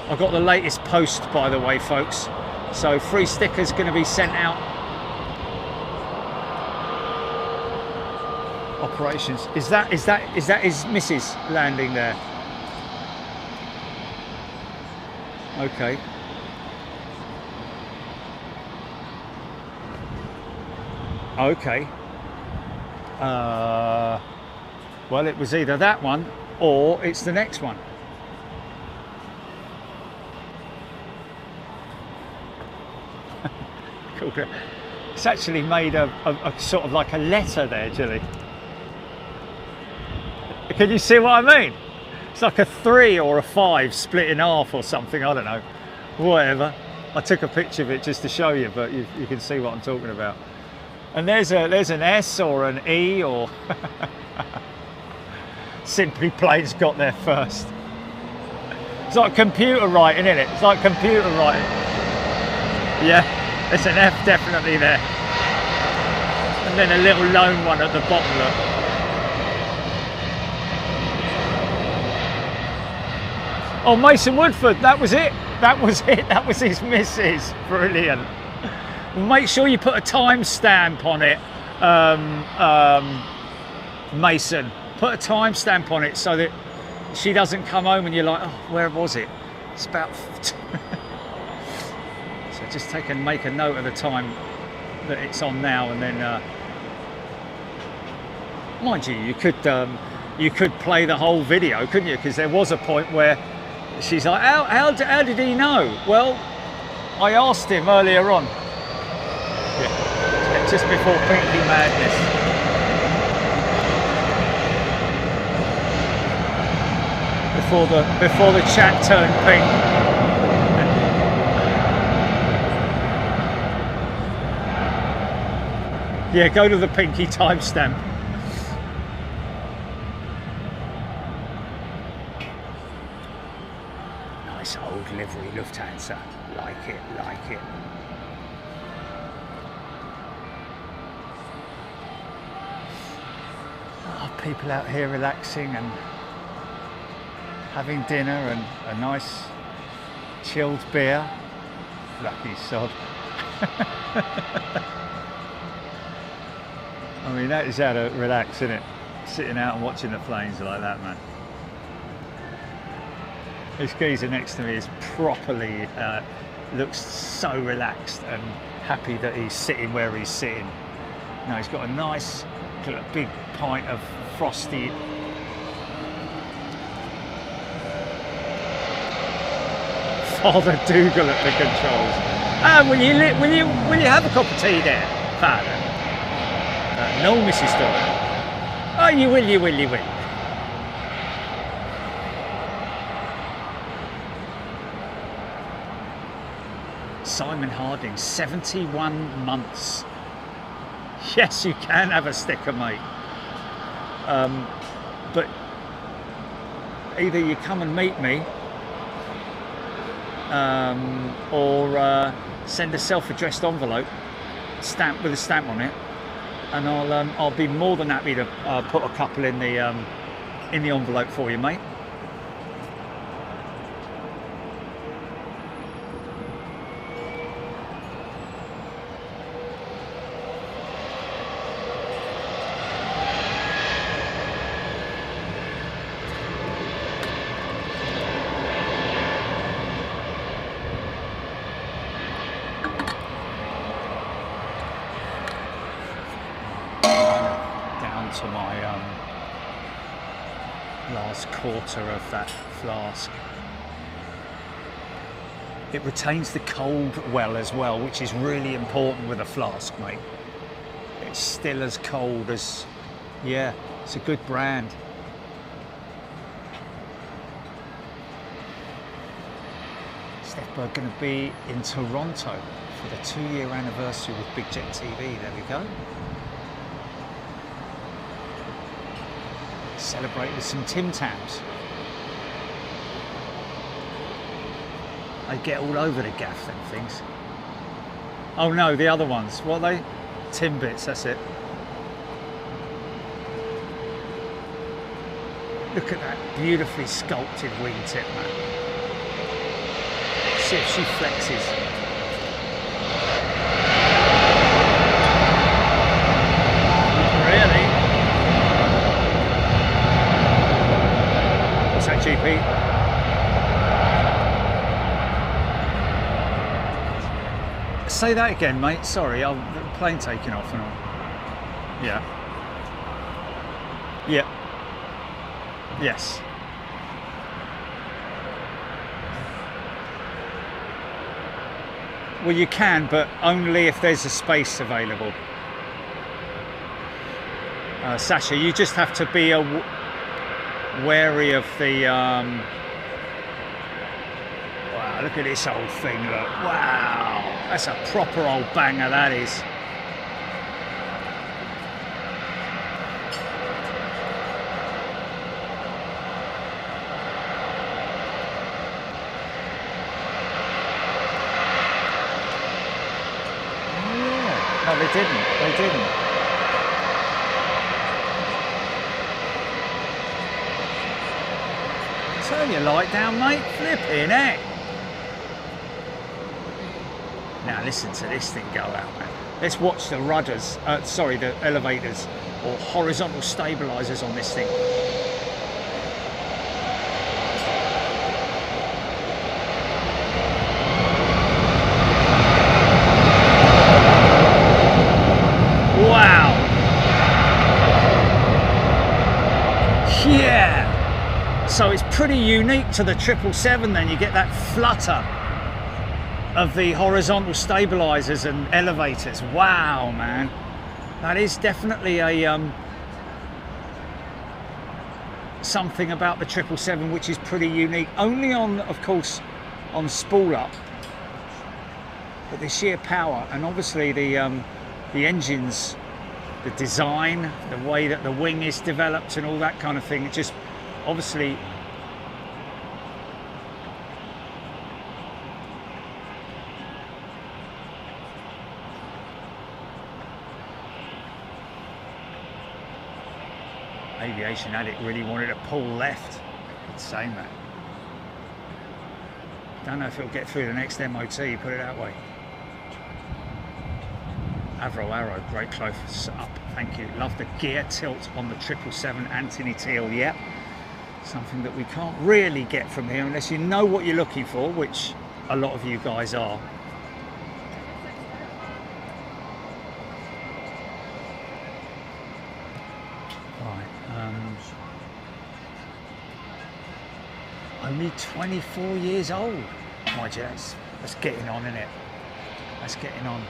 I got the latest post, by the way, folks. So free stickers going to be sent out. Operations. Is that his missus landing there? Okay. Okay. Well, it was either that one or it's the next one. It's actually made a sort of like a letter there, Jilly. Can you see what I mean? It's like a 3 or a 5 split in half or something, I don't know. Whatever. I took a picture of it just to show you, but you can see what I'm talking about. And there's an S or an E, or simply planes got there first. It's like computer writing, isn't it? It's like computer writing. Yeah. There's an F definitely there. And then a little lone one at the bottom, look. Oh, Mason Woodford, that was it. That was it. That was his missus. Brilliant. Make sure you put a timestamp on it, Mason. Put a timestamp on it so that she doesn't come home and you're like, oh, where was it? It's about... Just make a note of the time that it's on now, and then mind you could play the whole video, couldn't you? Because there was a point where she's like, how did he know? Well, I asked him earlier on. Yeah. Just before Pinky Madness. Before the chat turned pink. Yeah, go to the pinky timestamp. Nice old livery Lufthansa. Like it, like it. People out here relaxing and having dinner and a nice chilled beer. Lucky sod. I mean, that is how to relax, isn't it? Sitting out and watching the planes like that, man. This geezer next to me is properly, looks so relaxed and happy that he's sitting where he's sitting. Now he's got a nice big pint of frosty Father Dougal at the controls. Will you have a cup of tea there, Father? No, Mrs. Doyle. Oh, you will. Simon Harding, 71 months. Yes, you can have a sticker, mate. But either you come and meet me, or send a self-addressed envelope, stamped with a stamp on it, and I'll be more than happy to put a couple in the envelope for you, mate. To my last quarter of that flask. It retains the cold well as well, which is really important with a flask, mate. It's still as cold as, yeah, it's a good brand. Stefberg going to be in Toronto for the 2-year anniversary with Big Jet TV. There we go. Celebrate with some Tim Tams. They get all over the gaff, them things. Oh no, the other ones. What are they? Timbits, that's it. Look at that beautifully sculpted wingtip, man. See if she flexes. GP. Say that again, mate. Sorry, the plane taking off and all. Yeah. Yeah. Yes. Well, you can, but only if there's a space available. Sasha, you just have to be wary of the wow, look at this old thing, look. Wow, that's a proper old banger, that is. Oh yeah, no, they didn't. Turn your light down, mate. Flipping heck. Now listen to this thing go out, man. Let's watch the rudders, sorry, the elevators or horizontal stabilisers on this thing. Wow. Yeah. So it's pretty unique to the 777 then. You get that flutter of the horizontal stabilizers and elevators. Wow, man. That is definitely a something about the 777 which is pretty unique. Only on, of course, on spool up. But the sheer power and obviously the engines, the design, the way that the wing is developed and all that kind of thing. It just obviously Aviation Addict really wanted to pull left. It's saying that. Don't know if it'll get through the next MOT, put it that way. Avro Arrow, great close up, thank you. Love the gear tilt on the 777 Anthony Teal, yep. Something that we can't really get from here unless you know what you're looking for, which a lot of you guys are. Only 24 years old. My jazz. That's getting on, isn't it? That's getting on.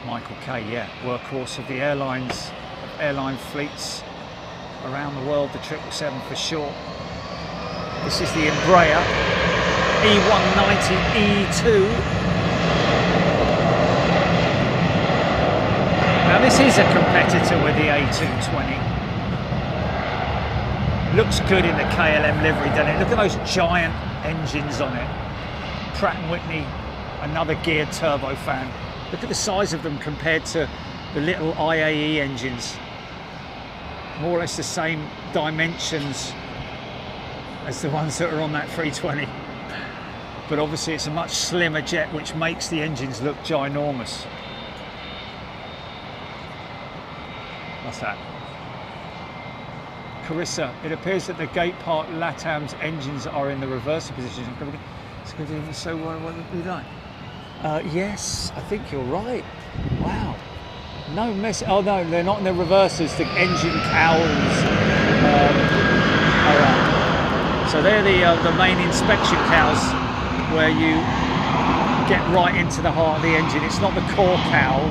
Michael K, yeah. Workhorse of the airline fleets around the world, the 777 for short. This is the Embraer E190E2. Now this is a competitor with the A220. Looks good in the KLM livery, doesn't it? Look at those giant engines on it. Pratt & Whitney, another geared turbofan. Look at the size of them compared to the little IAE engines. More or less the same dimensions as the ones that are on that 320. But obviously it's a much slimmer jet, which makes the engines look ginormous. What's that? Carissa, it appears that the gate part LATAM's engines are in the reverser position. So what would we like? Yes, I think you're right. Wow. No mess. Oh no, they're not in the reversers. The engine cowls are up. So they're the main inspection cowls where you get right into the heart of the engine. It's not the core cowl.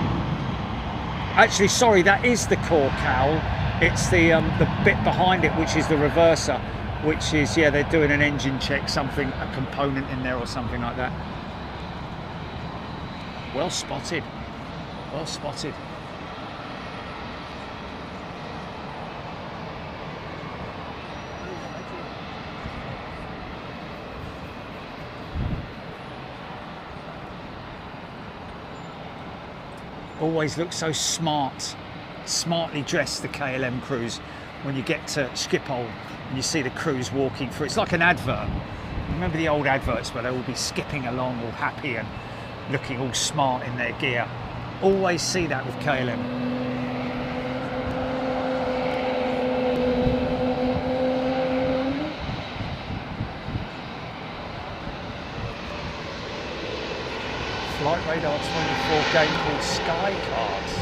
Actually, sorry, that is the core cowl. It's the bit behind it, which is the reverser, which is, yeah, they're doing an engine check, something, a component in there or something like that. Well spotted, well spotted. Always look so smart. Smartly dressed, the KLM crews, when you get to Schiphol and you see the crews walking through. It's like an advert. Remember the old adverts where they will be skipping along all happy and looking all smart in their gear. Always see that with KLM. Flight Radar 24 game called Sky Cards.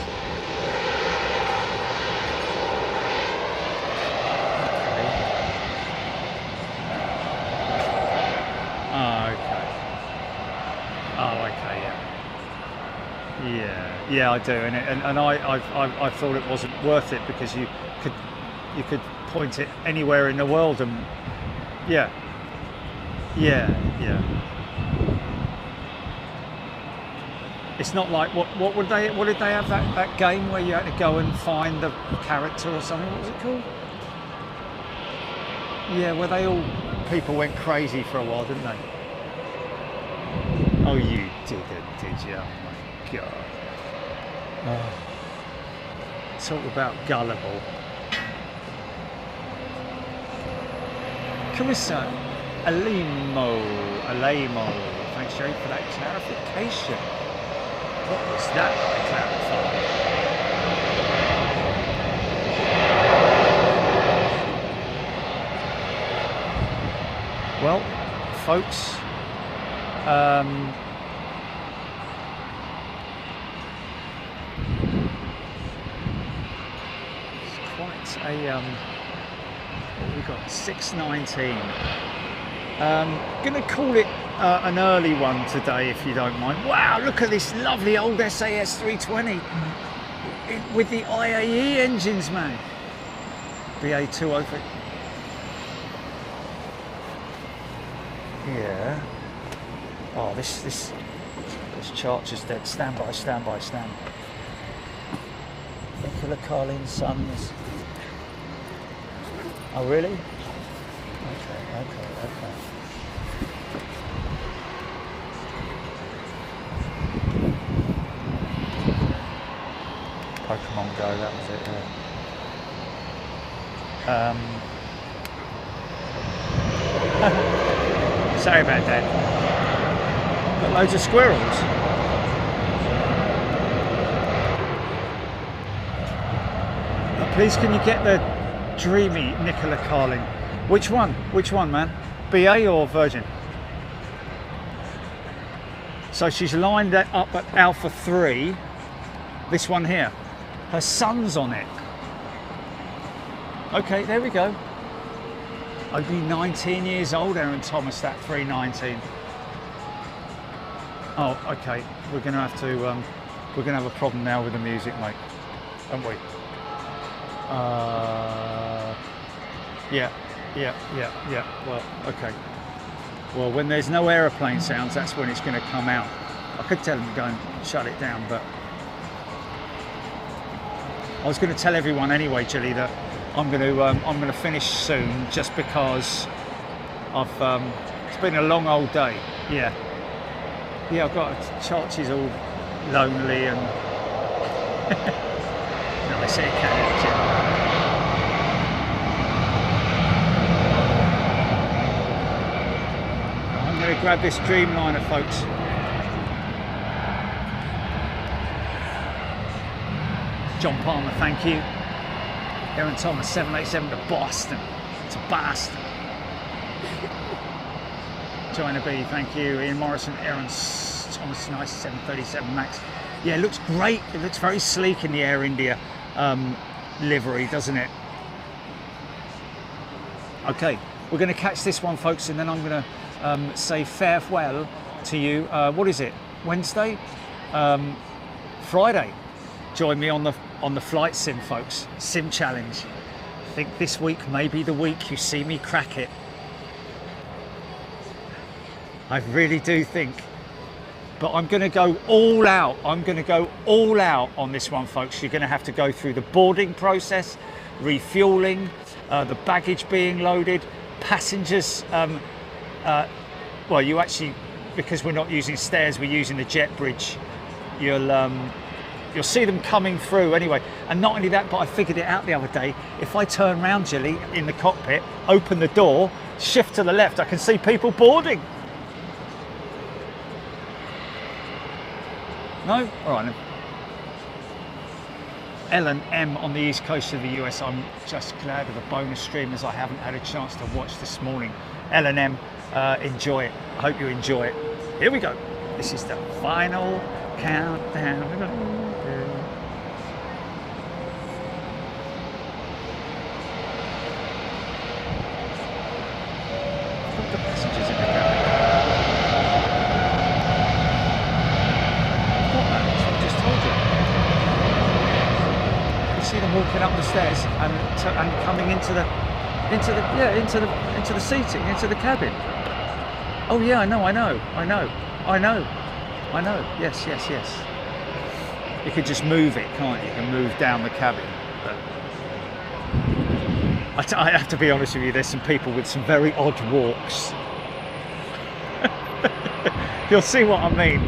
Yeah, I do, and I thought it wasn't worth it because you could point it anywhere in the world, and yeah. It's not like what did they have that game where you had to go and find the character or something? What was it called? Yeah, where people went crazy for a while, didn't they? Oh, you didn't, did you? Oh my God. Oh. Talk about gullible. Carissa Alemo, thanks Jerry for that clarification. What was that I clarified? Well, folks, what have we got? 6:19. Gonna call it an early one today, if you don't mind. Wow, look at this lovely old SAS 320 with the IAE engines, man. BA203. Yeah. Oh, this chart just dead. Stand by. Nicola Carlin's sons. Oh, really? Okay. come on, go. That was it. Sorry about that. Got loads of squirrels. Please, can you get the dreamy Nicola Carling? Which one? Which one, man? BA or Virgin? So she's lined that up at Alpha 3. This one here. Her son's on it. Okay, there we go. Only 19 years old, Aaron Thomas, that 319. Oh, okay. We're gonna have a problem now with the music, mate, aren't we? Yeah. Well, okay. Well, when there's no aeroplane sounds, that's when it's going to come out. I could tell them to go and shut it down, but I was going to tell everyone anyway, Jilly, that I'm going to finish soon, just because it's been a long old day. Yeah. I've got Charchie's all lonely and no, I say it can't. I'm going to grab this Dreamliner, folks. John Palmer, thank you. Aaron Thomas, 787 to Boston. To Boston. China B, thank you. Ian Morrison, Aaron Thomas, nice 737 Max. Yeah, it looks great. It looks very sleek in the Air India livery, doesn't it? Okay, we're going to catch this one, folks, and then I'm going to say farewell to you. What is it? Wednesday? Friday. Join me on the flight sim, folks. Sim challenge. I think this week may be the week you see me crack it. I really do think. But I'm going to go all out. I'm going to go all out on this one, folks. You're going to have to go through the boarding process, refueling, the baggage being loaded, passengers. Well, you actually, because we're not using stairs, we're using the jet bridge. You'll see them coming through anyway. And not only that, but I figured it out the other day. If I turn around, Jilly, in the cockpit, open the door, shift to the left, I can see people boarding. No? All right then. L and M on the east coast of the US. I'm just glad of the bonus stream, as I haven't had a chance to watch this morning. L and M, enjoy it. I hope you enjoy it. Here we go. This is the final countdown. Put the passengers in the cabin. See them walking up the stairs and coming into the seating, into the cabin. Oh yeah, I know. Yes. You could just move it, can't you? You can move down the cabin. But I have to be honest with you, there's some people with some very odd walks. You'll see what I mean.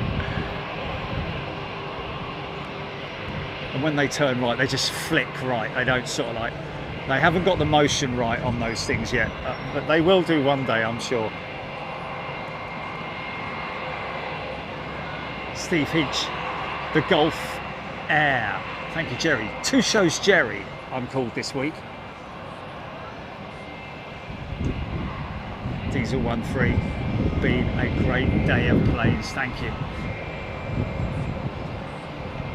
And when they turn right, they just flick right. They don't sort of like, they haven't got the motion right on those things yet, but they will do one day, I'm sure. Steve Hinch, the Gulf Air. Thank you, Jerry. 2 shows Jerry, I'm called this week. Diesel 13, been a great day of planes, thank you.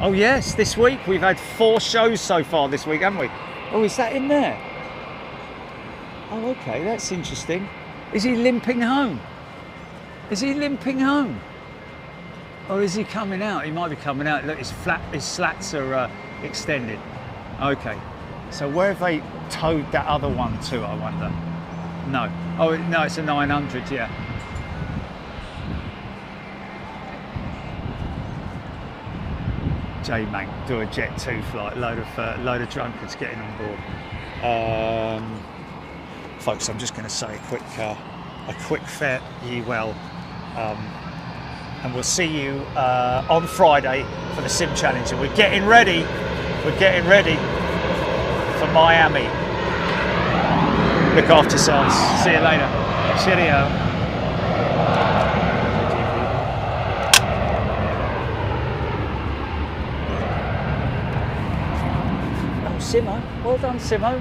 Oh yes, this week we've had 4 shows so far this week, haven't we? Oh, is that in there? Oh, okay, that's interesting. Is he limping home? Is he limping home? Or is he coming out? He might be coming out. Look, his slats are extended. Okay, so where have they towed that other one to, I wonder? No. Oh, no, it's a 900, yeah. J-Mank, do a Jet 2 flight, load of drunkards getting on board. Folks, I'm just going to say a quick fare ye well, and we'll see you on Friday for the Sim Challenge. And we're getting ready We're getting ready for Miami. Look after yourselves. See you later. Cheerio. Oh, Simo. Well done, Simo.